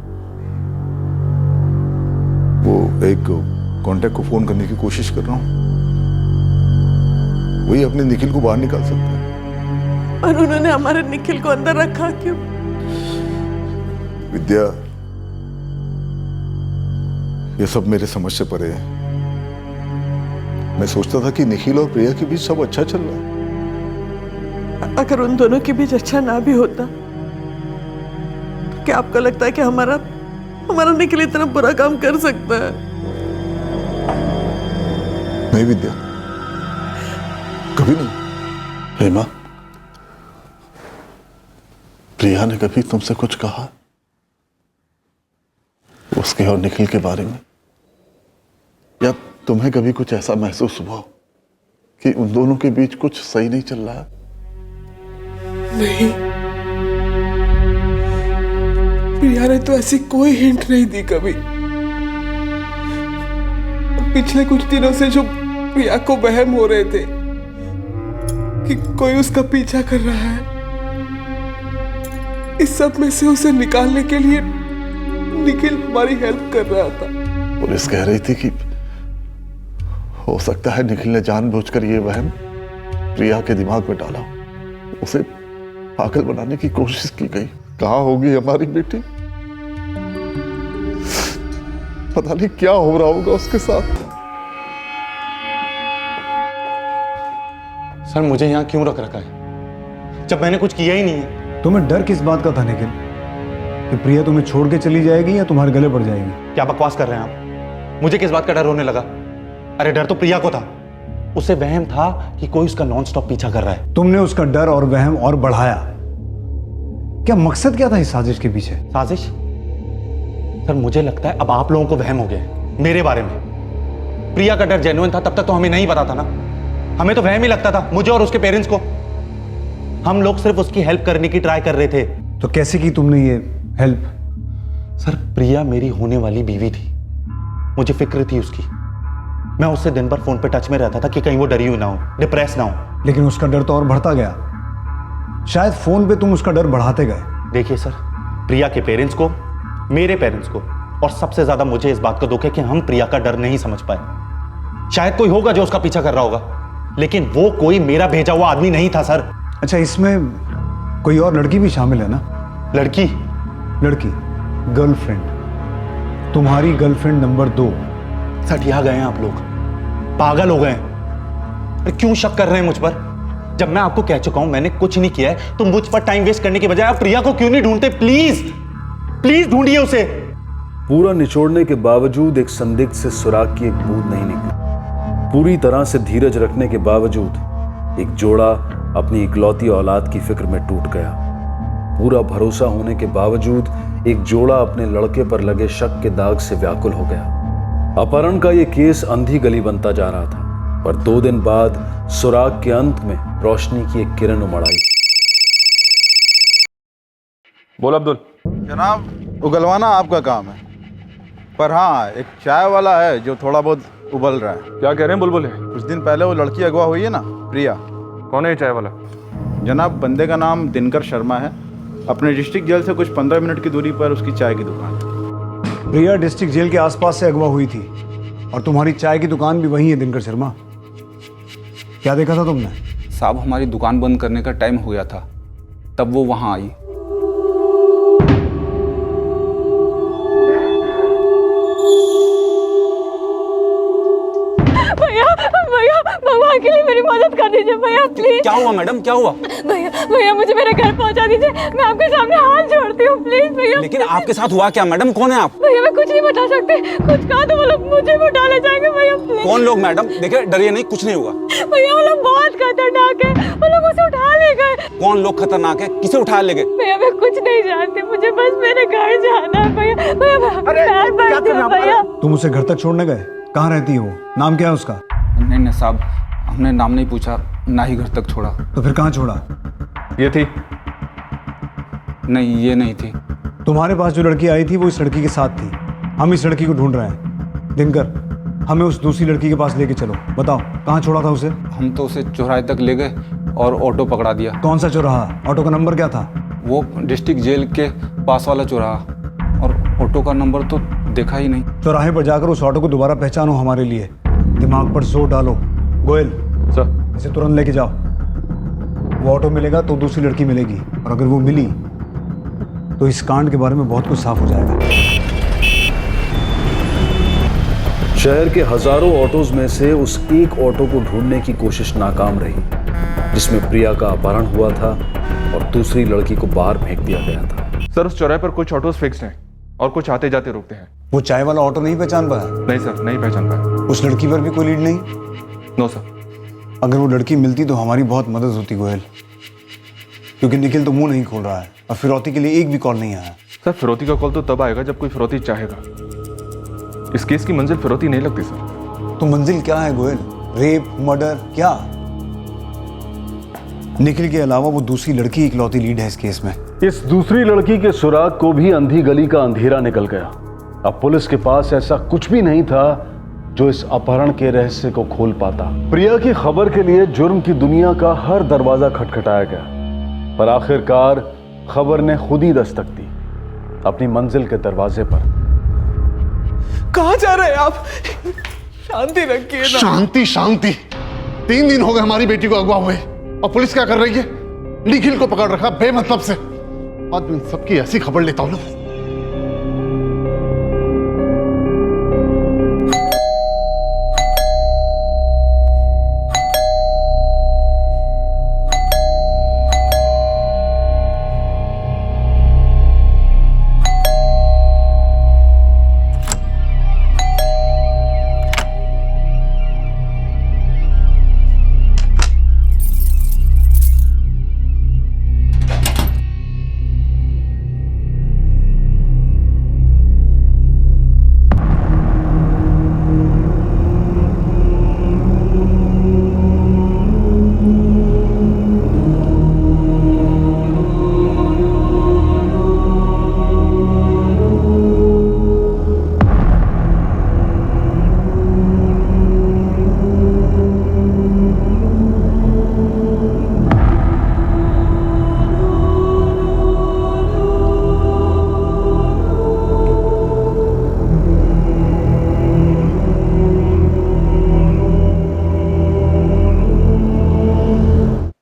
[SPEAKER 13] वो एक कांटेक्ट को फोन करने की कोशिश कर रहा हूँ। वही अपने निखिल को बाहर निकाल सकता है।
[SPEAKER 19] और उन्होंने हमारे निखिल को अंदर रखा क्यों?
[SPEAKER 13] विद्या, ये सब मेरे समझ से परे है। मैं सोचता था कि निखिल और प्रिया के बीच सब अच्छा चल रहा है।
[SPEAKER 19] अगर उन दोनों के बीच अच्छा ना भी होता, तो क्या आपको लगता है कि हमारा निखिल इतना बुरा काम कर सकता है?
[SPEAKER 13] नहीं विद्या, कभी नहीं। हेमा, प्रिया ने कभी तुमसे कुछ कहा उसके और निखिल के बारे में? या तुम्हें कभी कुछ ऐसा महसूस हुआ कि उन दोनों के बीच कुछ सही नहीं चल रहा है?
[SPEAKER 8] नहीं, प्रिया ने तो ऐसी कोई हिंट नहीं दी कभी। पिछले कुछ दिनों से जो प्रिया को वहम हो रहे थे कि कोई उसका पीछा कर रहा है, इस सब में से उसे निकालने के लिए निखिल हमारी हेल्प कर रहा था।
[SPEAKER 13] पुलिस कह रही थी कि हो सकता है निखिल ने जानबूझकर ये वहम प्रिया के दिमाग में डाला, उसे पागल बनाने की कोशिश की गई। कहाँ होगी हमारी बेटी? पता नहीं क्या हो रहा होगा उसके साथ।
[SPEAKER 18] सर, मुझे यहाँ क्यों रख रखा है जब मैंने कुछ किया ही नहीं है?
[SPEAKER 7] तुम्हें डर किस बात का था निखिल? कि प्रिया तुम्हें छोड़ के चली जाएगी या तुम्हारे गले पड़ जाएगी?
[SPEAKER 18] क्या बकवास कर रहे हैं आप? मुझे किस बात का डर होने लगा? अरे डर तो प्रिया को था। उसे वहम था कि कोई उसका नॉन स्टॉप पीछा कर रहा है।
[SPEAKER 7] तुमने उसका डर और वहम और बढ़ाया। क्या मकसद क्या था इस साजिश के पीछे?
[SPEAKER 18] साजिश? सर, मुझे लगता है अब आप लोगों को वहम हो गया है मेरे बारे में। प्रिया का डर जेन्युइन था तब तक तो हमें नहीं पता था ना। हमें तो वहम ही लगता था, मुझे और उसके पेरेंट्स को। हम लोग सिर्फ उसकी हेल्प करने की ट्राई कर रहे थे।
[SPEAKER 7] तो कैसे की तुमने ये हेल्प?
[SPEAKER 18] सर, प्रिया मेरी होने वाली बीवी थी, मुझे फिक्र थी उसकी। मैं उससे दिन भर फोन पे टच में रहता था कि कहीं वो डरी हुई ना हो, डिप्रेस ना हो।
[SPEAKER 7] लेकिन उसका डर तो और बढ़ता गया। शायद फोन पे तुम उसका डर बढ़ाते गए।
[SPEAKER 18] देखिए सर, प्रिया के पेरेंट्स को, मेरे पेरेंट्स को, और सबसे ज्यादा मुझे इस बात का दुख है कि हम प्रिया का डर नहीं समझ पाए। शायद कोई होगा जो उसका पीछा कर रहा होगा, लेकिन वो कोई मेरा भेजा हुआ आदमी नहीं था सर।
[SPEAKER 7] अच्छा, इसमें कोई और लड़की भी शामिल है ना?
[SPEAKER 18] लड़की?
[SPEAKER 7] गर्लफ्रेंड, तुम्हारी गर्लफ्रेंड नंबर 2।
[SPEAKER 18] सटिया गए हैं आप लोग, पागल हो गए हैं। क्यों शक कर रहे हैं मुझ पर? जब मैं आपको कह चुका हूं मैंने कुछ नहीं किया है, तो मुझ पर टाइम वेस्ट करने के बजाय आप प्रिया को क्यों नहीं ढूंढते? प्लीज प्लीज ढूंढिए उसे।
[SPEAKER 3] पूरा निचोड़ने के बावजूद एक संदिग्ध से सुराग की एक बूंद नहीं निकली। पूरी तरह से धीरज रखने के बावजूद एक जोड़ा अपनी इकलौती औलाद की फिक्र में टूट गया। पूरा भरोसा होने के बावजूद एक जोड़ा अपने लड़के पर लगे शक के दाग से व्याकुल हो गया। अपहरण का यह केस अंधी गली बनता जा रहा था, पर 2 दिन बाद सुराग के अंत में रोशनी की एक किरण उमड़ आई।
[SPEAKER 18] बोल अब्दुल।
[SPEAKER 2] जनाब, उगलवाना आपका काम है, पर हाँ, एक चाय वाला है जो थोड़ा बहुत उबल रहा है।
[SPEAKER 18] क्या कह रहे हैं बुलबुल?
[SPEAKER 2] कुछ दिन पहले वो लड़की अगवा हुई है ना, प्रिया।
[SPEAKER 18] कौन है चाय वाला?
[SPEAKER 2] जनाब, बंदे का नाम दिनकर शर्मा है। अपने डिस्ट्रिक्ट जेल से कुछ 15 मिनट की दूरी पर उसकी चाय की दुकान है।
[SPEAKER 7] प्रिया डिस्ट्रिक्ट जेल के आसपास से अगवा हुई थी, और तुम्हारी चाय की दुकान भी वही है दिनकर शर्मा। क्या देखा था तुमने?
[SPEAKER 20] साहब, हमारी दुकान बंद करने का टाइम हो गया था, तब वो वहां आई।
[SPEAKER 1] भैया
[SPEAKER 11] भाई के लिए मेरी मदद कर दीजिए भैया प्लीज।
[SPEAKER 20] क्या हुआ मैडम, क्या हुआ?
[SPEAKER 11] भैया भैया मुझे मेरे घर पहुंचा दीजिए, मैं आपके सामने हाथ जोड़ती हूँ प्लीज भैया।
[SPEAKER 20] लेकिन आपके साथ हुआ क्या मैडम, कौन है आप?
[SPEAKER 11] भैया मैं कुछ नहीं बता सकती, कुछ कहा तो वो लोग मुझे भी उठा ले जाएंगे भैया प्लीज।
[SPEAKER 20] कौन लोग मैडम? देखिए डरिए नहीं, कुछ नहीं होगा।
[SPEAKER 11] भैया वो लोग बहुत खतरनाक है, वो लोग उसे उठा ले गए।
[SPEAKER 20] कौन लोग खतरनाक है, किसे उठा ले गए?
[SPEAKER 11] भैया मैं कुछ नहीं जानती, मुझे बस मेरे घर जाना है भैया। भैया
[SPEAKER 7] तुम उसे घर तक छोड़ने गए? कहाँ रहती है वो? नाम क्या है उसका?
[SPEAKER 20] नहीं साहब, हमने नाम नहीं पूछा, ना ही घर तक छोड़ा।
[SPEAKER 7] तो फिर कहाँ छोड़ा?
[SPEAKER 20] ये थी। नहीं ये नहीं थी।
[SPEAKER 7] तुम्हारे पास जो लड़की आई थी वो इस लड़की के साथ थी। हम इस लड़की को ढूंढ रहे हैं। दिनकर, हमें उस दूसरी लड़की के पास लेके चलो। बताओ कहाँ छोड़ा था उसे?
[SPEAKER 20] हम तो उसे चौराहे तक ले गए और ऑटो पकड़ा दिया।
[SPEAKER 7] कौन सा चौराहा? ऑटो का नंबर क्या था?
[SPEAKER 20] वो डिस्ट्रिक्ट जेल के पास वाला चौराहा, और ऑटो का नंबर तो देखा ही नहीं।
[SPEAKER 7] चौराहे पर जाकर उस ऑटो को दोबारा पहचानो हमारे लिए। दिमाग पर जोर डालो। गोयल
[SPEAKER 10] सर,
[SPEAKER 7] इसे तुरंत लेके जाओ। वो ऑटो मिलेगा तो दूसरी लड़की मिलेगी, और अगर वो मिली तो इस कांड के बारे में बहुत कुछ साफ हो जाएगा।
[SPEAKER 3] शहर के हजारों ऑटोज में से उस एक ऑटो को ढूंढने की कोशिश नाकाम रही जिसमें प्रिया का अपहरण हुआ था और दूसरी लड़की को बाहर फेंक दिया गया था।
[SPEAKER 10] सर उस चौराहे पर कुछ ऑटोज फिक्स्ड हैं और कुछ आते जाते रुकते हैं।
[SPEAKER 7] वो चाय वाला ऑटो नहीं पहचान पाया?
[SPEAKER 10] नहीं सर, नहीं पहचान पाया।
[SPEAKER 7] उस लड़की पर भी कोई लीड नहीं?
[SPEAKER 10] No sir.
[SPEAKER 7] अगर वो लड़की मिलती तो हमारी बहुत मदद होती गोयल, क्योंकि निखिल तो मुंह नहीं खोल रहा है और फिरौती के लिए एक भी कॉल नहीं आया।
[SPEAKER 10] सर फिरौती का कॉल तो तब आएगा जब कोई फिरौती चाहेगा। इस केस की मंजिल फिरौती नहीं लगती सर।
[SPEAKER 7] तो मंजिल क्या है गोयल? रेप, मर्डर, क्या? निखिल के अलावा वो दूसरी लड़की इकलौती लीड है इस केस में।
[SPEAKER 3] इस दूसरी लड़की के सुराग को भी अंधी गली का अंधेरा निकल गया। अब पुलिस के पास ऐसा कुछ भी नहीं था जो इस अपहरण के रहस्य को खोल पाता। प्रिया की खबर के लिए जुर्म की दुनिया का हर दरवाजा खटखटाया गया, पर आखिरकार खबर ने खुद ही दस्तक दी अपनी मंजिल के दरवाजे पर।
[SPEAKER 8] कहाँ जा रहे हैं आप? शांति रखिए ना।
[SPEAKER 13] शांति शांति, 3 दिन हो गए हमारी बेटी को अगवा हुए, और पुलिस क्या कर रही है? निखिल को पकड़ रखा बेमतलब से। आज इन सबकी ऐसी खबर लेता हूं ना।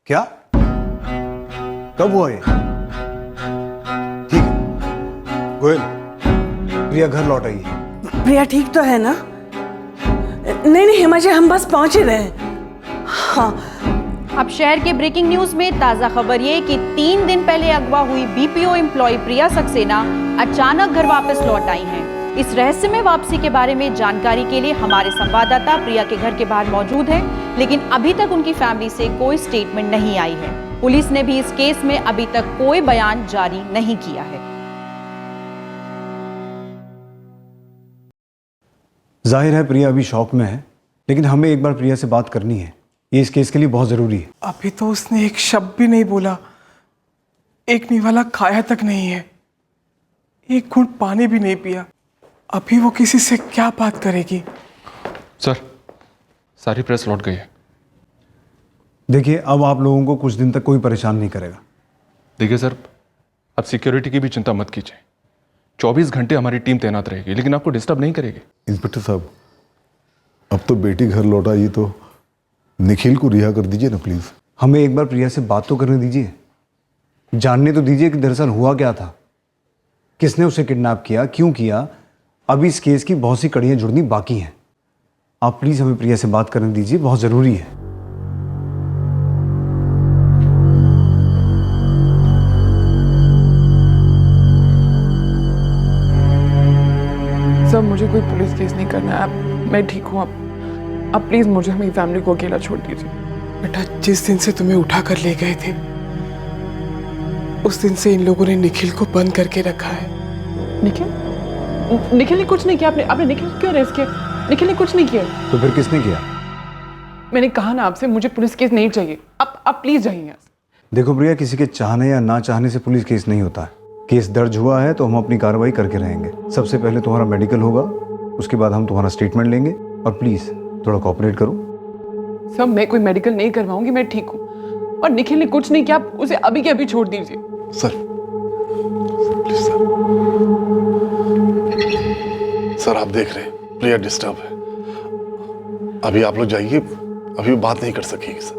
[SPEAKER 7] क्या? कब हुआ ये? ठीक है गोयल, प्रिया घर लौट आई है।
[SPEAKER 19] प्रिया ठीक तो है ना? नहीं नहीं हेमा जी, हम बस पहुंच ही रहे हैं। हाँ।
[SPEAKER 15] अब शहर के ब्रेकिंग न्यूज में ताजा खबर ये कि 3 दिन पहले अगवा हुई बीपीओ एम्प्लॉय प्रिया सक्सेना अचानक घर वापस लौट आई हैं। इस रहस्यमय वापसी के बारे में जानकारी के लिए हमारे संवाददाता प्रिया के घर के बाहर मौजूद हैं, लेकिन अभी तक उनकी फैमिली से कोई स्टेटमेंट नहीं आई है। पुलिस ने भी इस केस में अभी तक कोई बयान जारी नहीं किया है।
[SPEAKER 7] जाहिर है प्रिया अभी शॉक में है, लेकिन हमें एक बार प्रिया से बात करनी है। ये इस केस के लिए बहुत जरूरी है।
[SPEAKER 8] अभी तो उसने एक शब्द भी नहीं बोला, एक निवाला खाया तक नहीं है, एक घूंट पानी भी नहीं पिया। अभी वो किसी से क्या बात करेगी?
[SPEAKER 10] सर सारी प्रेस लौट गई है।
[SPEAKER 7] देखिए अब आप लोगों को कुछ दिन तक कोई परेशान नहीं करेगा।
[SPEAKER 10] देखिए सर, अब सिक्योरिटी की भी चिंता मत कीजिए। 24 घंटे हमारी टीम तैनात रहेगी, लेकिन आपको डिस्टर्ब नहीं करेगी।
[SPEAKER 13] इंस्पेक्टर साहब, अब तो बेटी घर लौट आई तो निखिल को रिहा कर दीजिए ना प्लीज।
[SPEAKER 7] हमें एक बार प्रिया से बात तो करने दीजिए, जानने तो दीजिए कि दरअसल हुआ क्या था, किसने उसे किडनैप किया, क्यों किया। अभी इस केस की बहुत सी कड़ियां जुड़नी बाकी हैं। आप प्लीज हमें प्रिया से बात करने दीजिए, बहुत जरूरी है।
[SPEAKER 4] कोई पुलिस केस नहीं करना है। मैं ठीक हूँ। अब प्लीज मुझे मेरी फैमिली को अकेला छोड़ दीजिए।
[SPEAKER 8] बेटा, जिस दिन से तुम्हें उठा कर ले गए थे उस दिन से इन लोगों ने निखिल को बंद करके रखा है।
[SPEAKER 4] निखिल ने कुछ नहीं किया। आपने निखिल क्यों अरेस्ट किया? निखिल ने कुछ नहीं किया।
[SPEAKER 7] तो फिर किसने किया?
[SPEAKER 4] मैंने कहा ना आपसे, मुझे पुलिस केस नहीं चाहिए। आप प्लीज जाइए यहाँ से।
[SPEAKER 7] देखो प्रिया, किसी के चाहने या ना चाहने से पुलिस केस नहीं होता है। केस दर्ज हुआ है तो हम अपनी कार्रवाई करके रहेंगे। सबसे पहले तुम्हारा मेडिकल होगा, उसके बाद हम तुम्हारा स्टेटमेंट लेंगे। और प्लीज थोड़ा कोऑपरेट करो।
[SPEAKER 4] सर, मैं कोई मेडिकल नहीं करवाऊंगी, मैं ठीक हूँ। और निखिल ने कुछ नहीं किया, आप उसे अभी के अभी छोड़ दीजिए।
[SPEAKER 13] सर प्लीज सर, आप देख रहे हैं प्रिया डिस्टर्ब है। अभी आप लोग जाइए, अभी बात नहीं कर सकेगी सर।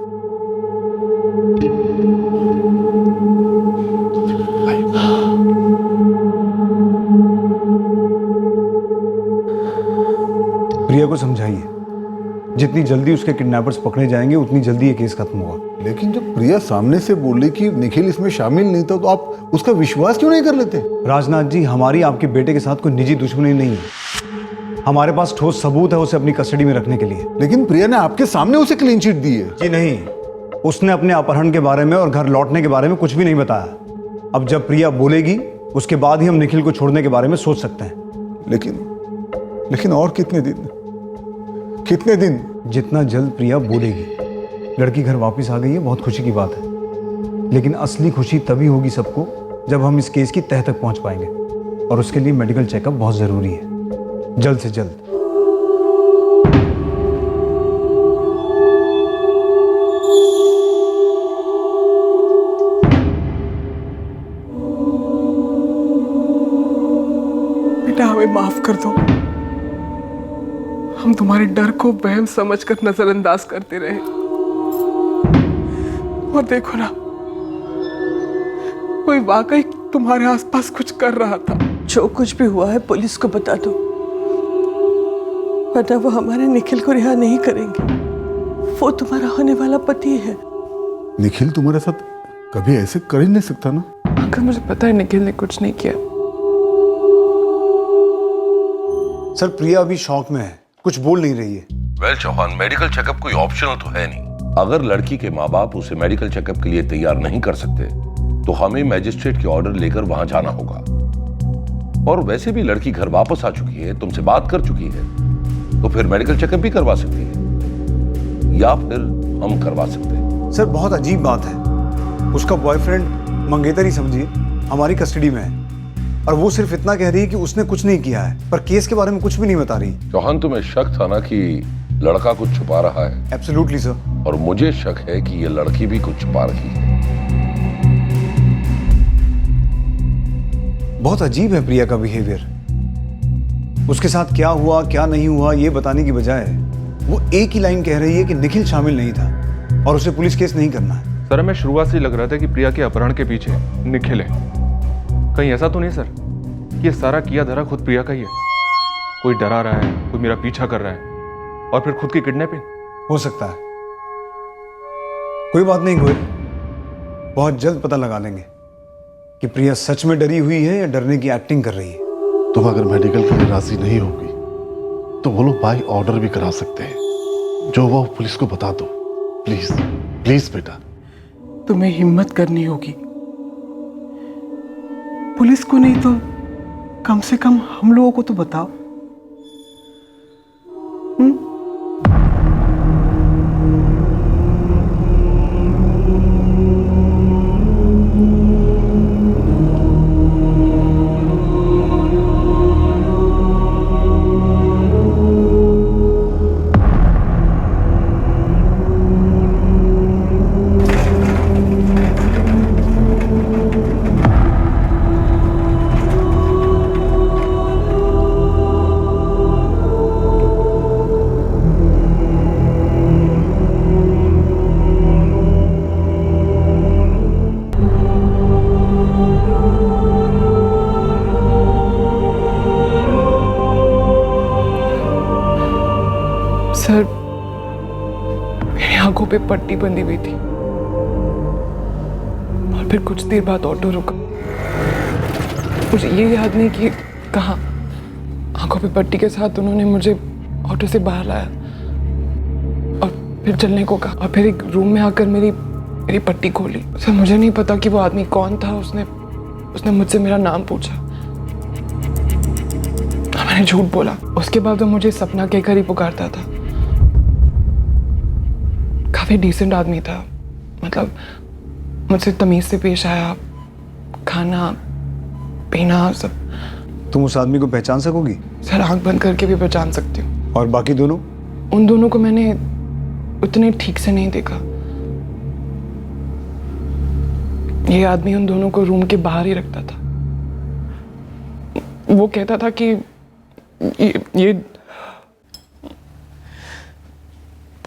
[SPEAKER 7] प्रिया को समझाइए, जितनी जल्दी उसके किडनैपर्स पकड़े जाएंगे उतनी जल्दी ये केस खत्म होगा।
[SPEAKER 13] लेकिन जब प्रिया सामने से बोली कि निखिल इसमें शामिल नहीं था, तो आप उसका विश्वास क्यों नहीं कर लेते?
[SPEAKER 7] राजनाथ जी, हमारी आपके बेटे के साथ कोई निजी दुश्मनी नहीं है। हमारे पास ठोस सबूत है उसे अपनी कस्टडी में रखने के लिए।
[SPEAKER 13] लेकिन प्रिया ने आपके सामने उसे क्लीन चिट दी है।
[SPEAKER 7] जी नहीं, उसने अपने अपहरण के बारे में और घर लौटने के बारे में कुछ भी नहीं बताया। अब जब प्रिया बोलेगी उसके बाद ही हम निखिल को छोड़ने के बारे में सोच सकते हैं।
[SPEAKER 13] लेकिन और कितने दिन?
[SPEAKER 7] जितना जल्द प्रिया बोलेगी। लड़की घर वापस आ गई है, बहुत खुशी की बात है। लेकिन असली खुशी तभी होगी सबको जब हम इस केस की तह तक पहुंच पाएंगे। और उसके लिए मेडिकल चेकअप बहुत जरूरी है, जल्द से जल्द।
[SPEAKER 8] बेटा, हमें माफ कर दो। हम तुम्हारे डर को वहम समझकर नजरअंदाज करते रहे। और देखो ना, कोई वाकई तुम्हारे आसपास कुछ कर रहा था। जो कुछ भी हुआ है पुलिस को बता दो, वरना वो हमारे निखिल को रिहा नहीं करेंगे। वो तुम्हारा होने वाला पति है।
[SPEAKER 13] निखिल तुम्हारे साथ कभी ऐसे कर ही नहीं सकता ना।
[SPEAKER 4] अंकल, मुझे पता है निखिल ने कुछ नहीं किया।
[SPEAKER 7] सर, प्रिया अभी शॉक में है, कुछ बोल नहीं रही है।
[SPEAKER 16] वेल चौहान, मेडिकल चेकअप कोई ऑप्शनल तो है नहीं। अगर लड़की के माँ बाप उसे मेडिकल चेकअप के लिए तैयार नहीं कर सकते तो हमें मैजिस्ट्रेट के ऑर्डर लेकर वहां जाना होगा। और वैसे भी लड़की घर वापस आ चुकी है, तुमसे बात कर चुकी है, तो फिर मेडिकल चेकअप भी करवा सकती है, या फिर हम करवा सकते हैं।
[SPEAKER 7] सर, बहुत अजीब बात है। उसका बॉयफ्रेंड मंगेतर ही समझिए हमारी कस्टडी में है, और वो सिर्फ इतना कह रही है कि उसने कुछ नहीं किया है, पर केस के बारे में कुछ भी नहीं बता रही।
[SPEAKER 16] चौहान, तुम्हें शक था ना कि लड़का कुछ छुपा रहा है?
[SPEAKER 7] Absolutely sir.
[SPEAKER 16] और मुझे शक है कि ये लड़की भी कुछ छुपा रही है।
[SPEAKER 7] बहुत अजीब है प्रिया का बिहेवियर। उसके साथ क्या हुआ क्या नहीं हुआ ये बताने की बजाय वो एक ही लाइन कह रही है कि निखिल शामिल नहीं था और उसे पुलिस केस नहीं करना है।
[SPEAKER 10] सर, हमें शुरुआत से लग रहा था कि प्रिया के अपहरण के पीछे निखिल है। कहीं ऐसा तो नहीं सर कि ये सारा किया धरा खुद प्रिया का ही है? कोई डरा रहा है, कोई मेरा पीछा कर रहा है और फिर खुद की किडनैपिंग?
[SPEAKER 7] हो सकता है। कोई बात नहीं गोयल, बहुत जल्द पता लगा लेंगे कि प्रिया सच में डरी हुई है या डरने की एक्टिंग कर रही है।
[SPEAKER 13] तुम अगर मेडिकल के लिए राजी नहीं होगी तो वो लोग बाय ऑर्डर भी करा सकते हैं। जो वो पुलिस को बता दो, प्लीज प्लीज बेटा।
[SPEAKER 8] तुम्हें हिम्मत करनी होगी। पुलिस को नहीं तो कम से कम हम लोगों को तो बताओ। सर, मेरी आंखों पे पट्टी बंधी हुई थी और फिर कुछ देर बाद ऑटो रुका। मुझे ये याद नहीं कि कहाँ। आंखों पे पट्टी के साथ उन्होंने मुझे ऑटो से बाहर लाया और फिर चलने को कहा, और फिर एक रूम में आकर मेरी पट्टी खोली। सर मुझे नहीं पता कि वो आदमी कौन था। उसने मुझसे मेरा नाम पूछा, मैंने झूठ बोला। उसके बाद वो मुझे सपना कहकर ही पुकारता था। काफी डिसेंट आदमी था, मतलब मुझसे तमीज से पेश आया, खाना पीना सब।
[SPEAKER 7] तुम उस आदमी को पहचान सकोगी?
[SPEAKER 8] सर आंख बंद करके भी पहचान सकती हूँ।
[SPEAKER 7] और बाकी दोनों?
[SPEAKER 8] उन दोनों को मैंने उतने ठीक से नहीं देखा। ये आदमी उन दोनों को रूम के बाहर ही रखता था। वो कहता था कि ये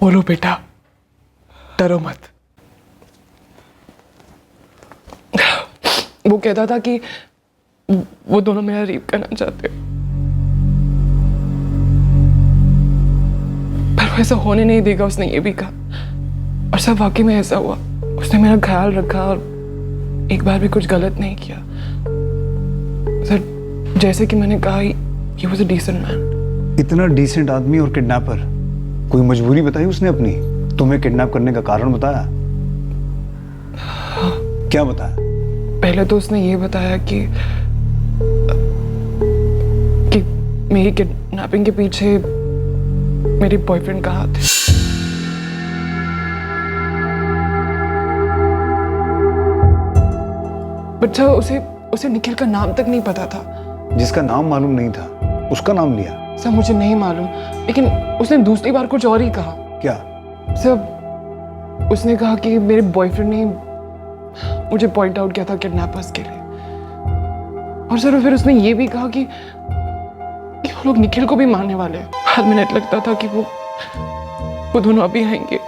[SPEAKER 8] बोलो बेटा, डरो मत। वो कहता था कि वो दोनों मेरा रेप करना चाहते, पर वो ऐसा होने नहीं देगा, उसने ये भी कहा। और सब वाकई में ऐसा हुआ। उसने मेरा ख्याल रखा और एक बार भी कुछ गलत नहीं किया। सर जैसे कि मैंने कहा, he was a decent man।
[SPEAKER 7] इतना डिसेंट आदमी और किडनैपर, कोई मजबूरी बताई उसने अपनी? तुम्हें किडनैप करने का कारण बताया? क्या बताया?
[SPEAKER 8] पहले तो उसने ये बताया कि मेरी किडनैपिंग के पीछे मेरे बॉयफ्रेंड का हाथ है। बच्चा उसे निखिल का नाम तक नहीं पता था।
[SPEAKER 7] जिसका नाम मालूम नहीं था उसका नाम लिया?
[SPEAKER 8] सर मुझे नहीं मालूम, लेकिन उसने दूसरी बार कुछ और ही कहा।
[SPEAKER 7] क्या?
[SPEAKER 8] सर उसने कहा कि मेरे बॉयफ्रेंड ने मुझे पॉइंट आउट किया था किडनैपर्स के लिए। और सर फिर उसने ये भी कहा कि वो लोग निखिल को भी मारने वाले हैं। हर मिनट लगता था कि वो दोनों अभी आएंगे।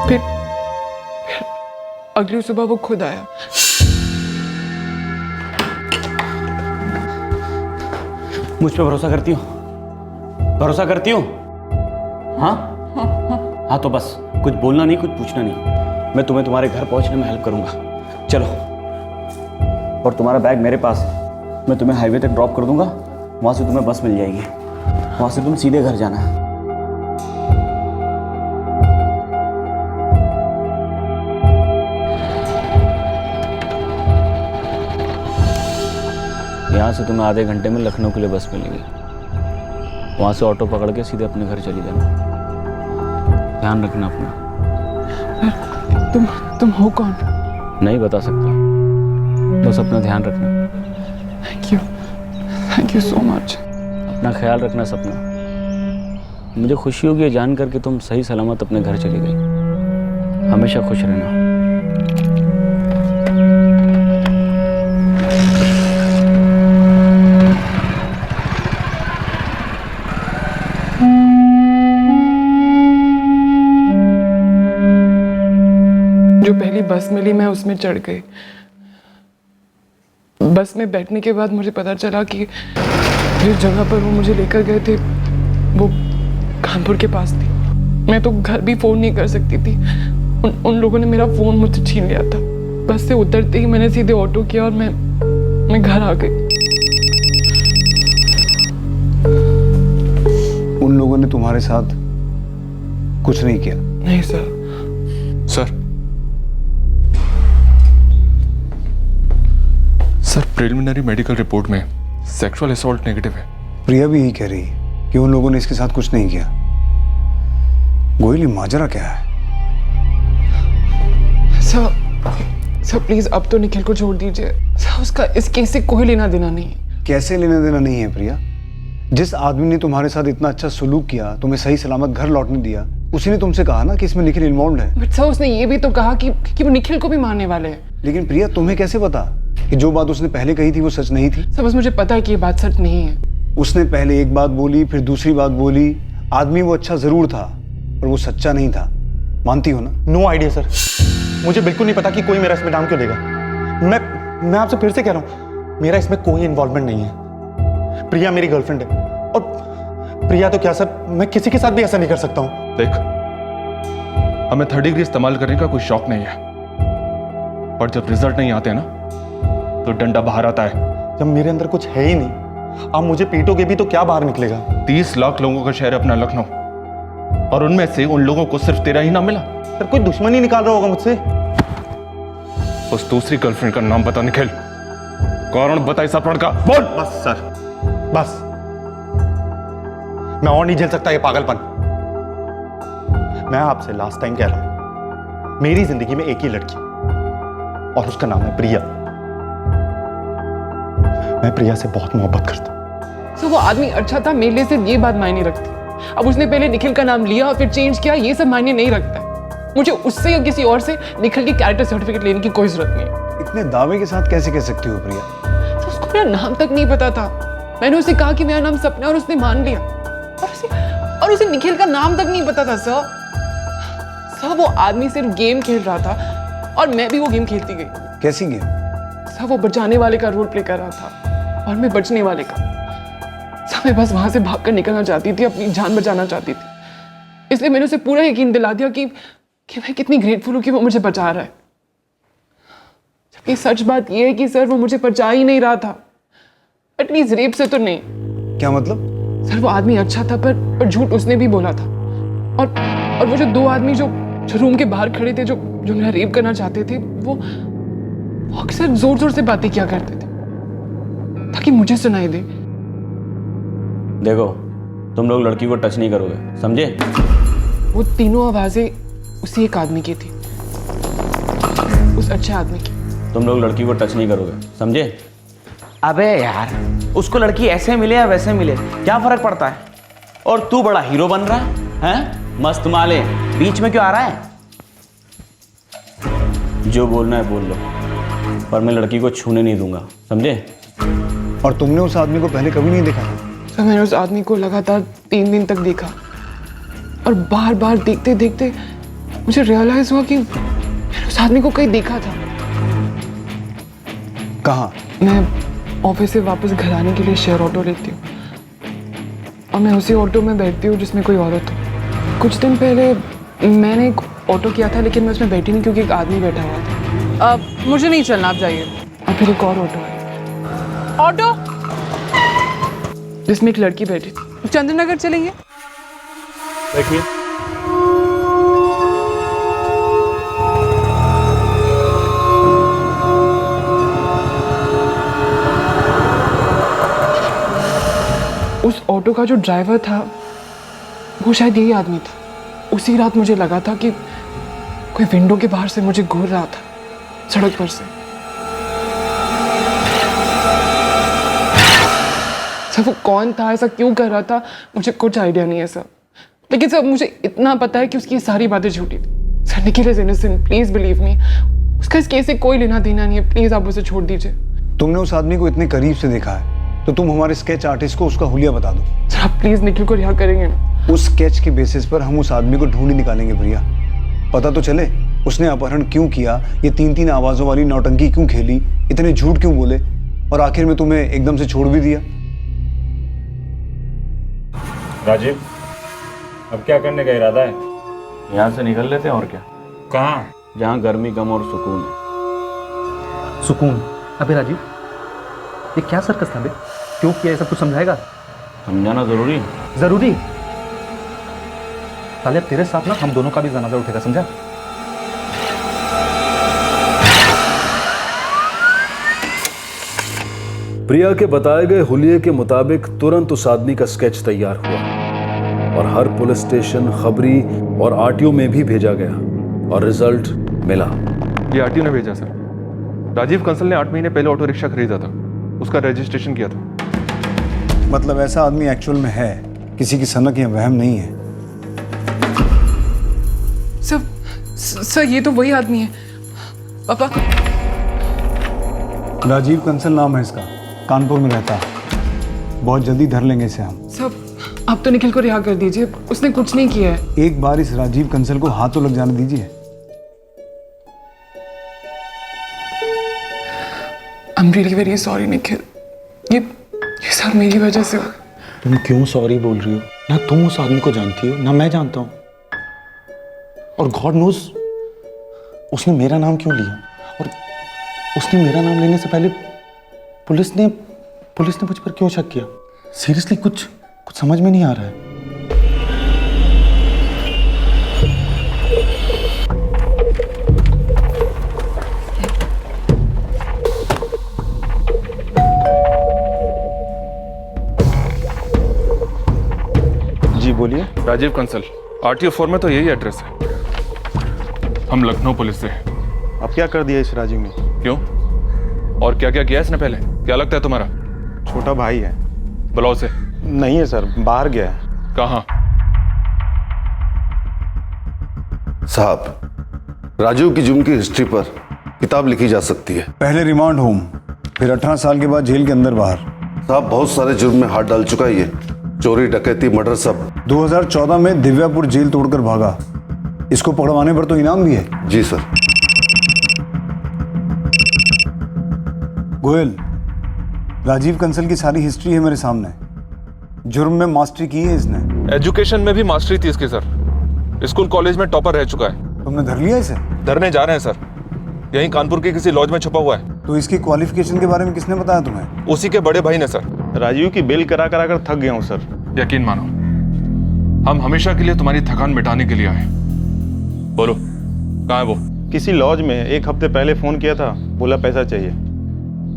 [SPEAKER 8] फिर अगली सुबह वो खुद आया।
[SPEAKER 9] मुझ पे भरोसा करती हो? भरोसा करती हो? हाँ हाँ, तो बस कुछ बोलना नहीं, कुछ पूछना नहीं। मैं तुम्हें तुम्हारे घर पहुंचने में हेल्प करूंगा। चलो, और तुम्हारा बैग मेरे पास है। मैं तुम्हें हाईवे तक ड्रॉप कर दूंगा, वहां से तुम्हें बस मिल जाएगी। वहां से तुम सीधे घर जाना है। यहाँ से तुम्हें आधे घंटे में लखनऊ के लिए बस मिलेगी। वहाँ से ऑटो पकड़ के सीधे अपने घर चली जाना। ध्यान रखना अपना।
[SPEAKER 8] तुम हो कौन?
[SPEAKER 9] नहीं बता सकता, बस अपना ध्यान रखना।
[SPEAKER 8] Thank you so much.
[SPEAKER 9] अपना ख्याल रखना सपना। मुझे खुशी होगी ये जानकर कि तुम सही सलामत अपने घर चली गई। हमेशा खुश रहना।
[SPEAKER 8] जो पहली बस मिली मैं उसमें चढ़ गई। बस में बैठने के बाद मुझे पता चला कि जिस जगह पर वो मुझे लेकर गए थे वो कानपुर के पास थी। मैं तो घर भी फोन नहीं कर सकती थी। उन लोगों ने मेरा फोन मुझसे छीन लिया था। बस से उतरते ही मैंने सीधे ऑटो किया और मैं घर आ गई।
[SPEAKER 7] उन लोगों ने तुम्हारे साथ कुछ नहीं किया?
[SPEAKER 8] नहीं sir.
[SPEAKER 10] Sir preliminary medical report में सेक्सुअल असॉल्ट नेगेटिव है।
[SPEAKER 7] प्रिया भी यही कह रही है कि उन लोगों ने इसके साथ कुछ नहीं किया। गोयली माजरा क्या है?
[SPEAKER 8] सर प्लीज अब तो निखिल को छोड़ दीजिए। सर उसका इस केस से कोई लेना देना नहीं है।
[SPEAKER 7] कैसे लेना देना नहीं है प्रिया? जिस आदमी ने तुम्हारे साथ इतना अच्छा सलूक किया, तुम्हें सही सलामत घर लौटने दिया, उसी ने तुमसे कहा ना कि इसमें निखिल इन्वॉल्व है।
[SPEAKER 8] बट सर उसने ये भी तो कहा कि वो निखिल को भी मारने वाले हैं।
[SPEAKER 7] लेकिन प्रिया तुम्हें कैसे पता कि जो बात उसने पहले कही थी वो सच नहीं थी?
[SPEAKER 8] सर बस मुझे पता है कि ये बात सच नहीं है।
[SPEAKER 7] उसने पहले एक बात बोली, फिर दूसरी बात बोली। आदमी वो अच्छा जरूर था पर वो सच्चा नहीं था। मानती हो ना?
[SPEAKER 18] नो आइडिया सर, मुझे बिल्कुल नहीं पता कि कोई मेरा इसमें नाम क्यों देगा। मैं आपसे फिर से कह रहा हूं, मेरा इसमें कोई इन्वॉल्वमेंट नहीं है। प्रिया मेरी गर्लफ्रेंड है, और प्रिया तो क्या सर, मैं किसी के साथ भी ऐसा नहीं कर सकता हूं।
[SPEAKER 10] देख, हमें थर्ड डिग्री इस्तेमाल करने का कोई शौक नहीं है, पर जब रिजल्ट नहीं आते ना तो डंडा बाहर आता है।
[SPEAKER 18] जब मेरे अंदर कुछ है ही नहीं, आप मुझे पीटोगे भी तो क्या बाहर निकलेगा?
[SPEAKER 10] 30 लाख लोगों का शहर है अपना लखनऊ, और उनमें से उन लोगों को सिर्फ तेरा ही नाम मिला।
[SPEAKER 18] सर कोई दुश्मनी निकाल रहा होगा मुझसे।
[SPEAKER 10] उस दूसरी गर्लफ्रेंड का नाम बता निखिल, कारण बता इस अपहरण का, बोल।
[SPEAKER 18] बस सर, बस, मैं और नहीं झेल सकता ये पागलपन। मैं आपसे लास्ट टाइम कह रहा हूं, मेरी जिंदगी में एक ही लड़की और उसका नाम है प्रिया। मैं प्रिया से बहुत मोहब्बत करता हूं।
[SPEAKER 8] सो वो आदमी अच्छा था, मेरे लिए सिर्फ ये बात मायने रखती। अब उसने पहले निखिल का नाम लिया और फिर चेंज किया, ये सब मायने नहीं रखता है। मुझे उससे या किसी और से निखिल की कैरेक्टर सर्टिफिकेट लेने की कोई जरूरत नहीं है।
[SPEAKER 7] इतने दावे के साथ कैसे कह सकती हो प्रिया?
[SPEAKER 8] तो उसको मेरा नाम तक नहीं पता था। मैंने उसे कहा कि मेरा नाम सपना, और उसने मान लिया। और उसे निखिल का नाम तक नहीं पता था। सर वो आदमी सिर्फ गेम खेल रहा था और मैं भी वो गेम खेलती गई।
[SPEAKER 7] कैसी गेम?
[SPEAKER 8] सर वो बचाने वाले का रोल प्ले कर रहा था और मैं बचने वाले का। सर मैं बस वहां से भागकर निकलना चाहती थी, अपनी जान बचाना चाहती थी। इसलिए मैंने उसे पूरा यकीन दिला दिया कि मैं कितनी ग्रेटफुल हूं कि वो मुझे बचा रहा है। जबकि सच बात यह है कि सर वो मुझे बचा ही नहीं रहा था, एटलीस्ट रेप से तो नहीं।
[SPEAKER 7] क्या मतलब?
[SPEAKER 8] सर वो आदमी अच्छा था, पर झूठ उसने भी बोला था। और वो जो दो आदमी जो रूम के बाहर खड़े थे, जो मेरा रेप करना चाहते थे, वो अक्सर जोर जोर से बातें किया करते थे ताकि मुझे सुनाई दे।
[SPEAKER 9] देखो, तुम लोग लड़की को टच नहीं करोगे, समझे?
[SPEAKER 8] वो तीनों आवाजें उसी एक आदमी की थी, उस अच्छे आदमी की।
[SPEAKER 9] तुम लोग लड़की को टच नहीं करोगे, समझे?
[SPEAKER 5] अबे यार, उसको लड़की ऐसे मिले या वैसे मिले, क्या फर्क पड़ता है?
[SPEAKER 9] और तू बड़ा हीरो बन रहा है? मस्त माले,
[SPEAKER 5] बीच में क्यों आ रहा है?
[SPEAKER 9] जो बोलना है बोल लो, पर मैं लड़की को छूने नहीं दूंगा, समझे?
[SPEAKER 7] और तुमने उस आदमी को पहले कभी नहीं देखा?
[SPEAKER 8] तो मैंने उस आदमी को लगातार 3 दिन तक देखा, और बार बार देखते देखते मुझे रियलाइज हुआ कि मैंने उस आदमी को कहीं देखा था।
[SPEAKER 7] कहाँ?
[SPEAKER 8] मैं ऑफिस से वापस घर आने के लिए शेयर ऑटो लेती हूँ, और मैं उसी ऑटो में बैठती हूँ जिसमें कोई औरत हो। कुछ दिन पहले मैंने एक ऑटो किया था, लेकिन मैं उसमें बैठी नहीं क्योंकि एक आदमी बैठा हुआ था।
[SPEAKER 4] मुझे नहीं चलना, आप जाइए।
[SPEAKER 8] और फिर एक और ऑटो है,
[SPEAKER 4] ऑटो
[SPEAKER 8] जिसमें एक लड़की बैठी थी।
[SPEAKER 4] चंद्रनगर चलेंगे?
[SPEAKER 9] बैठिए।
[SPEAKER 8] उस ऑटो का जो ड्राइवर था वो शायद यही आदमी था। उसी रात मुझे लगा था कि कोई विंडो के बाहर से मुझे घूर रहा था, सड़क पर से। सर वो कौन था, ऐसा क्यों कर रहा था, मुझे कुछ आइडिया नहीं है सर। लेकिन सर मुझे इतना पता है कि उसकी सारी बातें झूठी थी। Sir Nikhil is innocent, please believe me. उसका इस केस से कोई लेना देना नहीं है, प्लीज आप उसे छोड़ दीजिए।
[SPEAKER 7] तुमने उस आदमी को इतने करीब से देखा है तो तुम हमारे स्केच आर्टिस्ट को उसका हुलिया बता दो।
[SPEAKER 8] सर आप प्लीज निखिल को रिहा करेंगे ना?
[SPEAKER 7] उस स्केच के बेसिस पर हम उस आदमी को ढूंढ निकालेंगे प्रिया। पता तो चले उसने अपहरण क्यों किया, ये 3-3 आवाजों वाली नौटंकी क्यों खेली, इतने झूठ क्यों बोले, और आखिर में तुम्हें एकदम से छोड़ भी दिया।
[SPEAKER 21] राजीव, अब क्या करने का इरादा है?
[SPEAKER 9] यहाँ से निकल लेते हैं, और क्या।
[SPEAKER 21] कहाँ?
[SPEAKER 9] जहाँ गर्मी कम और सुकून है।
[SPEAKER 5] सुकून? अबे राजीव, ये क्या सर्कस था बे? क्यों किया ये सब कुछ समझाएगा?
[SPEAKER 9] समझाना जरूरी है।
[SPEAKER 5] जरूरी? साले तेरे साथ ना हम दोनों का भी जनाजा उठेगा, समझा?
[SPEAKER 3] प्रिया के बताए गए हुलिये के मुताबिक तुरंत उस आदमी का स्केच तैयार हुआ और हर पुलिस स्टेशन, खबरी और आरटीओ में भी भेजा गया और रिजल्ट मिला।
[SPEAKER 10] ये आरटीओ ने भेजा सर। राजीव कंसल ने 8 महीने पहले ऑटो रिक्शा खरीदा था, उसका रजिस्ट्रेशन किया था।
[SPEAKER 7] मतलब ऐसा आदमी एक्चुअल में है, किसी की सनक या वहम नहीं है।
[SPEAKER 8] सर ये तो वही आदमी है पापा।
[SPEAKER 7] राजीव कंसल नाम है इसका, कानपुर में रहता है। बहुत जल्दी धर लेंगे इसे हम।
[SPEAKER 8] सब आप तो निखिल को रिहा कर दीजिए, उसने कुछ नहीं किया है।
[SPEAKER 7] एक बार इस राजीव कंसल को हाथ तो लग जाने दीजिए।
[SPEAKER 8] I am really very sorry Nikhil, ये सब मेरी वजह से।
[SPEAKER 18] तुम क्यों सॉरी बोल रही हो? ना तुम उस आदमी को जानती हो ना मैं जानता हूं, और गॉड नोज उसने मेरा नाम क्यों लिया, और उसने मेरा नाम लेने से पहले पुलिस ने मुझ पर क्यों शक किया? सीरियसली कुछ समझ में नहीं आ रहा है।
[SPEAKER 10] जी बोलिए। राजीव कंसल, RTO 4 में तो यही एड्रेस है। हम लखनऊ पुलिस से हैं।
[SPEAKER 18] अब क्या कर दिया इस राजीव ने?
[SPEAKER 10] क्यों? और क्या क्या किया इसने पहले? क्या लगता है तुम्हारा?
[SPEAKER 18] छोटा भाई है।
[SPEAKER 10] बुलाओ से।
[SPEAKER 18] नहीं है सर, बाहर गया है।
[SPEAKER 10] कहाँ?
[SPEAKER 13] साहब, राजीव की जुर्म की हिस्ट्री पर किताब लिखी जा सकती है।
[SPEAKER 7] पहले रिमांड होम, फिर 18 साल के बाद जेल के अंदर बाहर।
[SPEAKER 13] साहब, बहुत सारे जुर्म में हाथ डाल चुका है ये, चोरी, डकैती, मर्डर सब।
[SPEAKER 7] 2014 में दिव्यापुर जेल तोड़कर भागा। इसको पकड़वाने पर तो इनाम भी है।
[SPEAKER 13] जी सर।
[SPEAKER 7] गोयल, राजीव कंसल की सारी हिस्ट्री है मेरे सामने। जुर्म में मास्टरी की है इसने।
[SPEAKER 10] एजुकेशन में भी मास्टरी थी इसकी सर। स्कूल कॉलेज में टॉपर रह चुका है।
[SPEAKER 7] तुमने धर लिया इसे?
[SPEAKER 10] धरने जा रहे हैं सर। यहीं कानपुर के किसी लॉज में छुपा हुआ है।
[SPEAKER 7] तो इसकी क्वालिफिकेशन के बारे में किसने बताया तुम्हें?
[SPEAKER 10] उसी के बड़े भाई ने सर।
[SPEAKER 18] राजीव की बेल करा कर थक गया हूँ सर।
[SPEAKER 10] यकीन मानो, हम हमेशा के लिए तुम्हारी थकान मिटाने के लिए आए। बोलो, कहाँ है वो?
[SPEAKER 18] किसी लॉज में। 1 हफ्ते पहले फोन किया था, बोला पैसा चाहिए।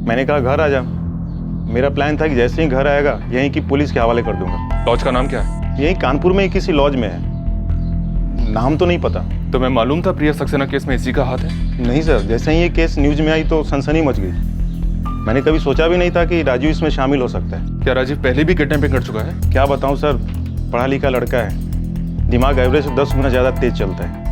[SPEAKER 18] मैंने कहा घर आ जा। मेरा प्लान था कि जैसे ही घर आएगा यहीं की पुलिस के हवाले कर दूंगा।
[SPEAKER 10] लॉज का नाम क्या है?
[SPEAKER 18] यहीं कानपुर में ही किसी लॉज में है, नाम तो नहीं पता।
[SPEAKER 10] तुम्हें मालूम था प्रिया सक्सेना केस में इसी का हाथ है?
[SPEAKER 18] नहीं सर, जैसे ही ये केस न्यूज में आई तो सनसनी मच गई। मैंने कभी सोचा भी नहीं था कि राजीव इसमें शामिल हो सकता है।
[SPEAKER 10] क्या राजीव पहले भी किडनैपिंग कर चुका है?
[SPEAKER 18] क्या बताऊं सर, पढ़ा लिखा लड़का है, दिमाग एवरेज से 10 गुना ज़्यादा तेज चलता है।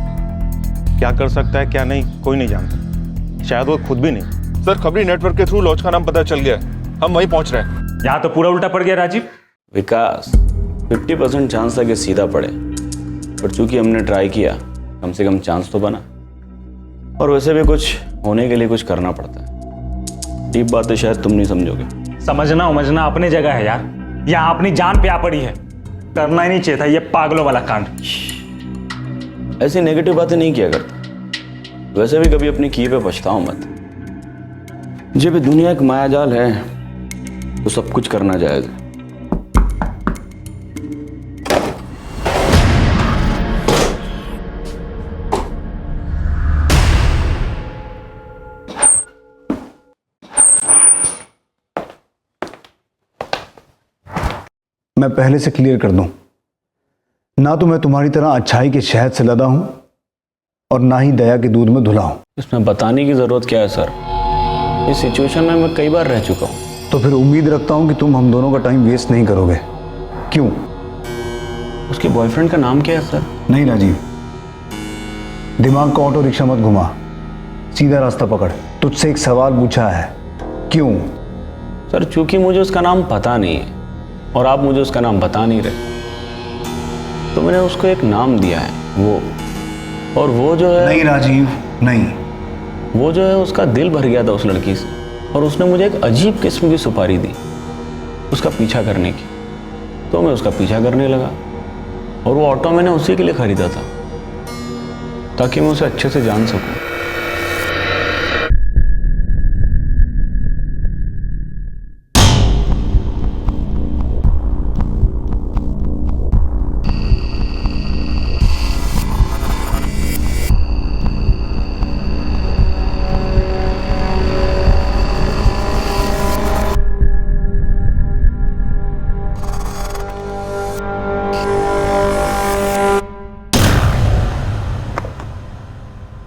[SPEAKER 18] क्या कर सकता है क्या नहीं कोई नहीं जानता, शायद वो खुद भी नहीं।
[SPEAKER 10] सर, खबरी नेटवर्क के थ्रू लॉज का नाम पता चल गया है। हम वहीं पहुंच रहे हैं।
[SPEAKER 9] यहाँ तो पूरा उल्टा पड़ गया राजीव। विकास, 50% चांस था कि सीधा पड़े, पर चूंकि हमने ट्राई किया, कम से कम चांस तो बना। और वैसे भी कुछ होने के लिए कुछ करना पड़ता है। डीप बातें शायद तुम नहीं समझोगे।
[SPEAKER 21] समझना उमझना अपनी जगह है यार, यहाँ अपनी जान पे आ पड़ी है। करना ही नहीं चाहिए था ये पागलों वाला कांड।
[SPEAKER 9] ऐसी नेगेटिव बातें नहीं किया करता। वैसे भी कभी अपनी किए पे पछताओ मत। जब दुनिया एक मायाजाल है तो सब कुछ करना जायज है।
[SPEAKER 7] मैं पहले से क्लियर कर दूं, ना तो मैं तुम्हारी तरह अच्छाई के शहद से लदा हूं और ना ही दया के दूध में धुला हूं।
[SPEAKER 9] इसमें बताने की जरूरत क्या है सर? इस सिचुएशन में मैं कई बार रह चुका हूं।
[SPEAKER 7] तो फिर उम्मीद रखता हूं कि तुम हम दोनों का टाइम वेस्ट नहीं करोगे। क्यों?
[SPEAKER 9] उसके बॉयफ्रेंड का नाम क्या है सर?
[SPEAKER 7] नहीं राजीव, दिमाग का ऑटो रिक्शा मत घुमा, सीधा रास्ता पकड़। तुझसे एक सवाल पूछा है, क्यों?
[SPEAKER 9] सर, चूंकि मुझे उसका नाम पता नहीं है और आप मुझे उसका नाम बता नहीं रहे, तो मैंने उसको एक नाम दिया है, वो। और वो जो है...
[SPEAKER 7] नहीं राजीव, नहीं।
[SPEAKER 9] वो जो है उसका दिल भर गया था उस लड़की से, और उसने मुझे एक अजीब किस्म की सुपारी दी उसका पीछा करने की। तो मैं उसका पीछा करने लगा, और वो ऑटो मैंने उसी के लिए खरीदा था ताकि मैं उसे अच्छे से जान सकूं।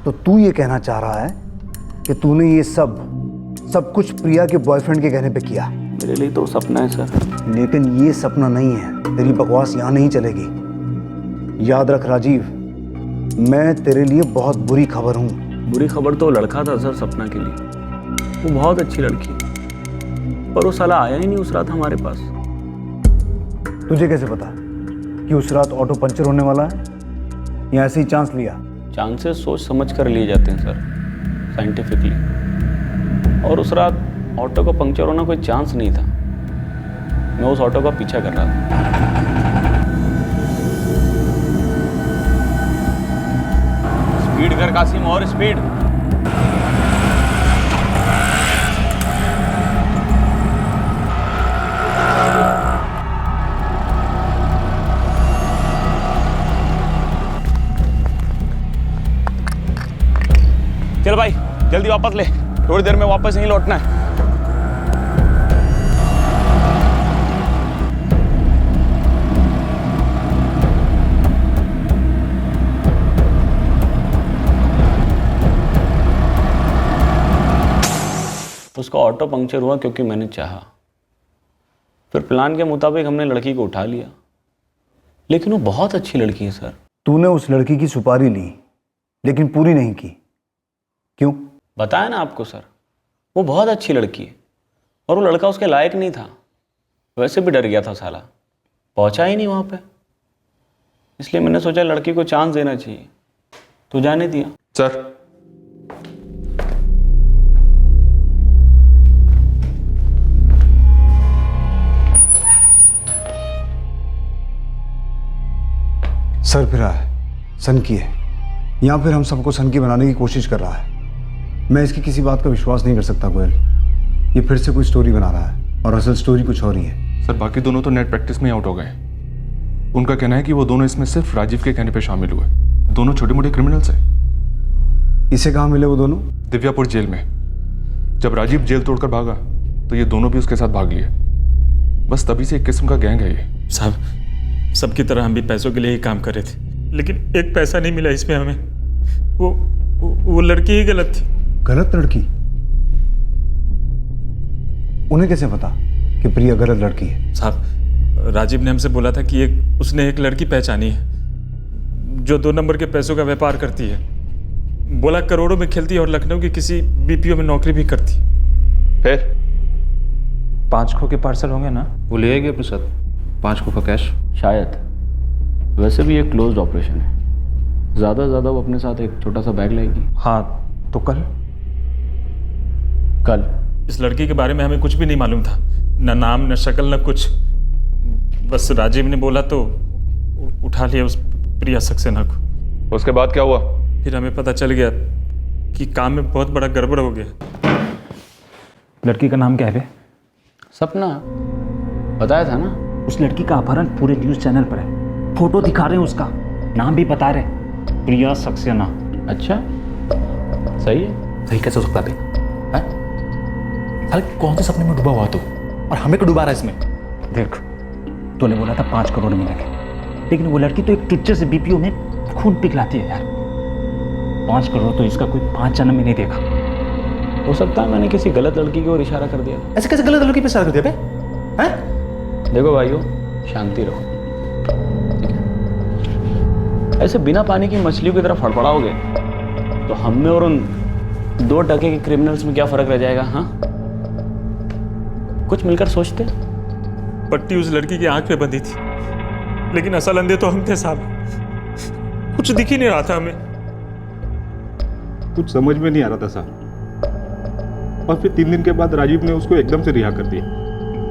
[SPEAKER 7] तो तू ये कहना चाह रहा है कि तूने ये सब कुछ प्रिया के बॉयफ्रेंड के कहने पे किया?
[SPEAKER 9] मेरे लिए तो सपना है सर।
[SPEAKER 7] लेकिन ये सपना नहीं है। तेरी बकवास यहाँ नहीं चलेगी। याद रख राजीव, मैं तेरे लिए बहुत बुरी खबर हूँ।
[SPEAKER 9] बुरी खबर तो लड़का था सर सपना के लिए। वो बहुत अच्छी लड़की, पर वो साला आया ही नहीं उस रात हमारे पास।
[SPEAKER 7] तुझे कैसे पता कि उस रात ऑटो पंचर होने वाला है, या ऐसे ही चांस लिया?
[SPEAKER 9] चांसेस सोच समझ कर लिए जाते हैं सर, साइंटिफिकली। और उस रात ऑटो का पंक्चर होना कोई चांस नहीं था। मैं उस ऑटो का पीछा कर रहा था। स्पीड कर कासिम, और स्पीड। चल भाई जल्दी वापस ले, थोड़ी देर में वापस नहीं लौटना है। उसका ऑटो पंक्चर हुआ क्योंकि मैंने चाहा। फिर प्लान के मुताबिक हमने लड़की को उठा लिया, लेकिन वो बहुत अच्छी लड़की है सर।
[SPEAKER 7] तूने उस लड़की की सुपारी ली लेकिन पूरी नहीं की, क्यों?
[SPEAKER 9] बताया ना आपको सर, वो बहुत अच्छी लड़की है और वो लड़का उसके लायक नहीं था। वैसे भी डर गया था साला, पहुंचा ही नहीं वहां पे। इसलिए मैंने सोचा लड़की को चांस देना चाहिए, तो जाने दिया।
[SPEAKER 10] सर
[SPEAKER 7] सर फिरा है, सन की है, या फिर हम सबको सन की बनाने की कोशिश कर रहा है। मैं इसकी किसी बात का विश्वास नहीं कर सकता गोयल। ये फिर से कोई स्टोरी बना रहा है और असल स्टोरी कुछ और ही है।
[SPEAKER 10] सर बाकी दोनों तो नेट प्रैक्टिस में आउट हो गए। उनका कहना है कि वो दोनों इसमें सिर्फ राजीव के कहने पे शामिल हुए। दोनों छोटे मोटे क्रिमिनल्स हैं।
[SPEAKER 7] इसे कहाँ मिले वो दोनों?
[SPEAKER 10] दिव्यापुर जेल में। जब राजीव जेल तोड़कर भागा तो ये दोनों भी उसके साथ भाग लिए। बस तभी से एक किस्म का गैंग है ये।
[SPEAKER 21] साहब सबकी तरह हम भी पैसों के लिए ही काम कर रहे थे, लेकिन एक पैसा नहीं मिला इसमें हमें। वो लड़की ही गलत थी।
[SPEAKER 7] गलत लड़की? उन्हें कैसे पता कि प्रिया गलत लड़की है?
[SPEAKER 21] साहब राजीव ने हमसे बोला था कि उसने एक लड़की पहचानी है जो 2 नंबर के पैसों का व्यापार करती है। बोला करोड़ों में खेलती है और लखनऊ की किसी बीपीओ में नौकरी भी करती।
[SPEAKER 10] फिर
[SPEAKER 6] 5 खो के पार्सल होंगे ना, वो ले आएगी अपने साथ 5 खो का कैश
[SPEAKER 9] शायद। वैसे भी ये क्लोज्ड ऑपरेशन है, ज़्यादा से ज़्यादा वो अपने साथ एक छोटा सा बैग लाएगी।
[SPEAKER 6] हाँ तो कल
[SPEAKER 21] इस लड़की के बारे में हमें कुछ भी नहीं मालूम था, न नाम न शक्ल न कुछ। बस राजीव ने बोला तो उठा लिया उस प्रिया सक्सेना को।
[SPEAKER 10] उसके बाद क्या हुआ?
[SPEAKER 21] फिर हमें पता चल गया कि काम में बहुत बड़ा गड़बड़ हो गया।
[SPEAKER 6] लड़की का नाम क्या है?
[SPEAKER 9] सपना, बताया था ना।
[SPEAKER 6] उस लड़की का अपहरण पूरे न्यूज चैनल पर है, फोटो दिखा रहे हैं, उसका नाम भी बता रहे, प्रिया सक्सेना।
[SPEAKER 9] अच्छा सही है।
[SPEAKER 6] सही कैसे हो सकता है? कौन से सपने में डूबा हुआ तू, और हमें क्यों डुबा रहा है इसमें? देख तूने बोला था 5 करोड़ मिलेंगे, लेकिन वो लड़की तो एक टुच्चे से बीपीओ में खून पिघलाती है यार। 5 करोड़ तो इसका कोई 5 जन्म में नहीं देखा।
[SPEAKER 9] हो सकता है मैंने किसी गलत लड़की की ओर इशारा कर दिया।
[SPEAKER 6] ऐसे कैसे गलत लड़की पे इशारा कर दिया बे?
[SPEAKER 9] देखो भाइयों, शांति रहो, ठीक है? ऐसे बिना पानी की मछलियों की तरह फड़फड़ाओगे तो हम में और उन 2 टके के क्रिमिनल्स में क्या फर्क रह जाएगा? हाँ, कुछ मिलकर सोचते।
[SPEAKER 21] पट्टी उस लड़की की आंख पे बंधी थी, लेकिन असल अंधे तो हम थे साहब। कुछ दिख ही नहीं रहा था हमें।
[SPEAKER 10] कुछ समझ में नहीं आ रहा था साहब। और फिर 3 दिन के बाद राजीव ने उसको एकदम से रिहा कर दिया।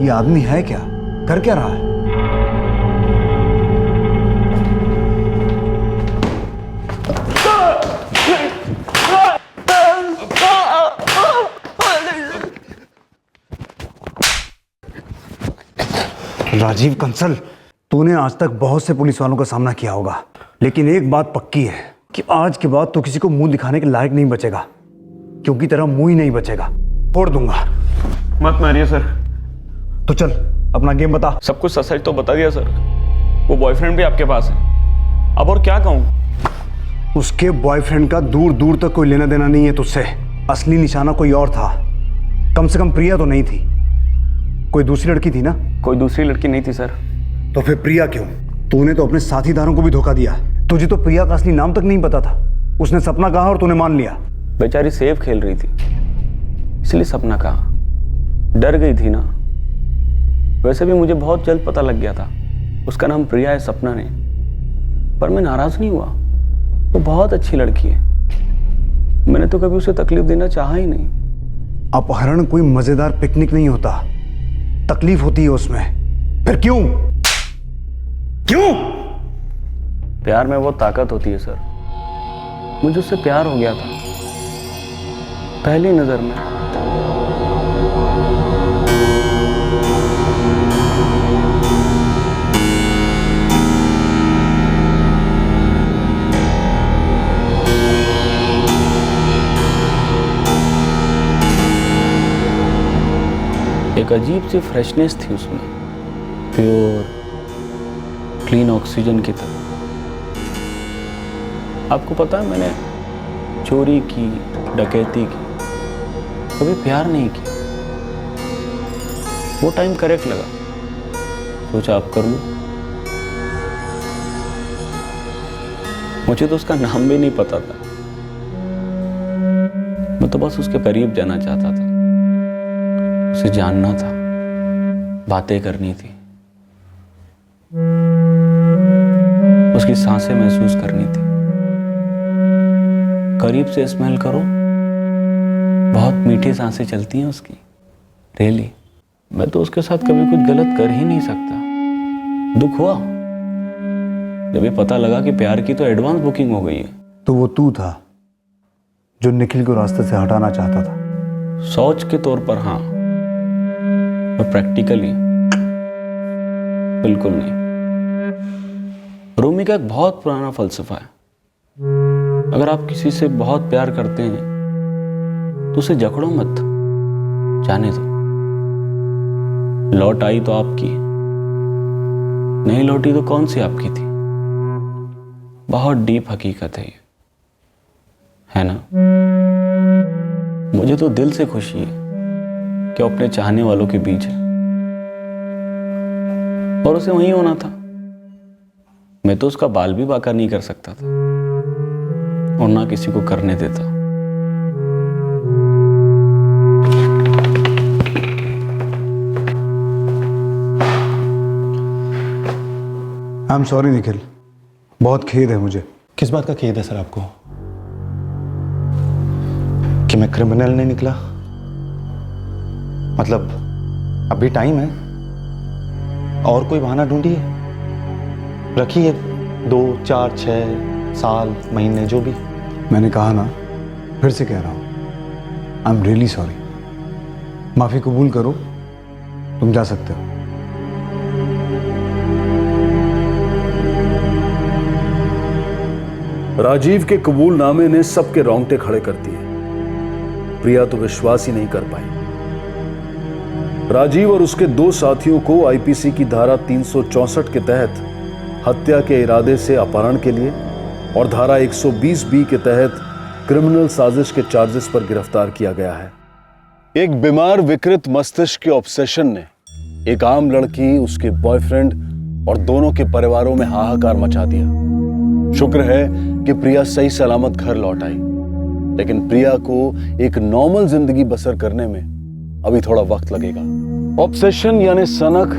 [SPEAKER 7] ये आदमी है क्या? कर क्या रहा है? राजीव कंसल, तूने आज तक बहुत से पुलिस वालों का सामना किया होगा, लेकिन एक बात पक्की है कि आज के बाद तो किसी को मुंह दिखाने के लायक नहीं बचेगा, क्योंकि तेरा मुंह ही नहीं बचेगा। फोड़ दूंगा।
[SPEAKER 9] मत मारिए सर।
[SPEAKER 7] तो चल अपना गेम बता।
[SPEAKER 9] सब कुछ सच तो बता दिया सर। वो बॉयफ्रेंड भी आपके पास है, अब और क्या कहूँ?
[SPEAKER 7] उसके बॉयफ्रेंड का दूर दूर तक कोई लेना देना नहीं है तुझसे। असली निशाना कोई और था। कम से कम प्रिया तो नहीं थी। कोई दूसरी लड़की थी ना?
[SPEAKER 9] कोई दूसरी लड़की नहीं थी सर।
[SPEAKER 7] तो फिर प्रिया क्यों? तूने तो अपने साथीदारों को भी धोखा दिया। तुझे तो प्रिया का असली नाम तक नहीं पता था। उसने सपना कहा और तूने मान लिया।
[SPEAKER 9] बेचारी सेफ खेल रही थी, इसलिए सपना कहा। डर गई थी ना। वैसे भी मुझे बहुत जल्द पता लग गया था उसका नाम प्रिया है, सपना नहीं। पर मैं नाराज नहीं हुआ। वो बहुत अच्छी लड़की है। मैंने तो कभी उसे तकलीफ देना चाहा ही नहीं।
[SPEAKER 7] अपहरण कोई मजेदार पिकनिक नहीं होता, तकलीफ होती है उसमें। फिर क्यों? क्यों?
[SPEAKER 9] प्यार में वो ताकत होती है सर। मुझे उससे प्यार हो गया था पहली नजर में। एक अजीब सी फ्रेशनेस थी उसमें, प्योर क्लीन ऑक्सीजन की तरह। आपको पता है, मैंने चोरी की, डकैती की, कभी प्यार नहीं किया। वो टाइम करेक्ट लगा, सोचा आप कर लूं। मुझे तो उसका नाम भी नहीं पता था, मैं तो बस उसके करीब जाना चाहता था, उसे जानना था, बातें करनी थी, उसकी सांसें महसूस करनी थी। करीब से स्मेल करो, बहुत मीठी सांसें चलती हैं उसकी। रियली मैं तो उसके साथ कभी कुछ गलत कर ही नहीं सकता। दुख हुआ जब ये पता लगा कि प्यार की तो एडवांस बुकिंग हो गई है।
[SPEAKER 7] तो वो तू था जो निखिल को रास्ते से हटाना चाहता था?
[SPEAKER 9] सोच के तौर पर हाँ, पर प्रैक्टिकली बिल्कुल नहीं। रूमी का एक बहुत पुराना फलसफा है, अगर आप किसी से बहुत प्यार करते हैं तो उसे जकड़ो मत, जाने दो। लौट आई तो आपकी, नहीं लौटी तो कौन सी आपकी थी। बहुत डीप हकीकत है ये, है ना? मुझे तो दिल से खुशी है कि वो अपने चाहने वालों के बीच है, और उसे वहीं होना था। मैं तो उसका बाल भी बांका नहीं कर सकता था, और ना किसी को करने देता।
[SPEAKER 7] आई एम सॉरी निखिल, बहुत खेद है मुझे।
[SPEAKER 18] किस बात का खेद है सर आपको? कि मैं क्रिमिनल नहीं निकला? मतलब अभी टाइम है, और कोई बहाना ढूंढिए, रखिए 2, 4, 6 साल, महीने, जो भी।
[SPEAKER 7] मैंने कहा ना, फिर से कह रहा हूं, आई एम रियली सॉरी। माफी कबूल करो, तुम जा सकते हो।
[SPEAKER 3] राजीव के कबूलनामे ने सबके रोंगटे खड़े कर दिए। प्रिया तो विश्वास ही नहीं कर पाई। राजीव और उसके 2 साथियों को आईपीसी की धारा 364 के तहत हत्या के इरादे से अपहरण के लिए और धारा 120B के तहत क्रिमिनल साजिश के चार्जेस पर गिरफ्तार किया गया है। एक बीमार विकृत मस्तिष्क के ऑब्सेशन ने एक आम लड़की, उसके बॉयफ्रेंड और दोनों के परिवारों में हाहाकार मचा दिया। शुक्र है कि प्रिया सही सलामत घर लौट आई, लेकिन प्रिया को एक नॉर्मल जिंदगी बसर करने में अभी थोड़ा वक्त लगेगा। ऑब्सेशन यानी सनक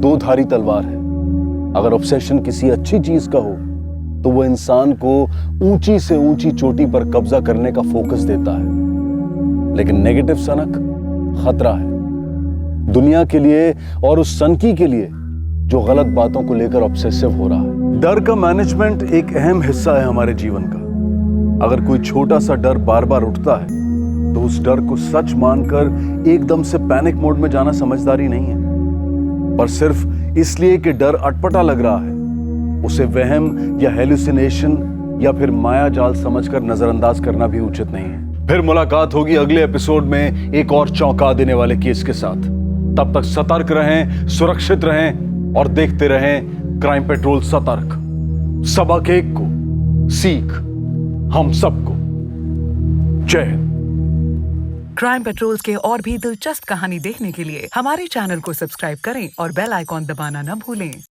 [SPEAKER 3] 2 धारी तलवार है। अगर ऑब्सेशन किसी अच्छी चीज का हो तो वो इंसान को ऊंची से ऊंची चोटी पर कब्जा करने का फोकस देता है, लेकिन नेगेटिव सनक खतरा है दुनिया के लिए और उस सनकी के लिए जो गलत बातों को लेकर ऑब्सेसिव हो रहा है। डर का मैनेजमेंट एक अहम हिस्सा है हमारे जीवन का। अगर कोई छोटा सा डर बार बार उठता है तो उस डर को सच मानकर एकदम से पैनिक मोड में जाना समझदारी नहीं है, पर सिर्फ इसलिए कि डर अटपटा लग रहा है उसे वहम या हेलुसिनेशन या फिर माया जाल समझकर नजरअंदाज करना भी उचित नहीं है। फिर मुलाकात होगी अगले एपिसोड में एक और चौंका देने वाले केस के साथ। तब तक सतर्क रहें, सुरक्षित रहें और देखते रहें क्राइम पेट्रोल सतर्क। सबक एक को सीख हम सबको। जय हिंद।
[SPEAKER 12] क्राइम पेट्रोल्स के और भी दिलचस्प कहानी देखने के लिए हमारे चैनल को सब्सक्राइब करें और बेल आइकॉन दबाना न भूलें।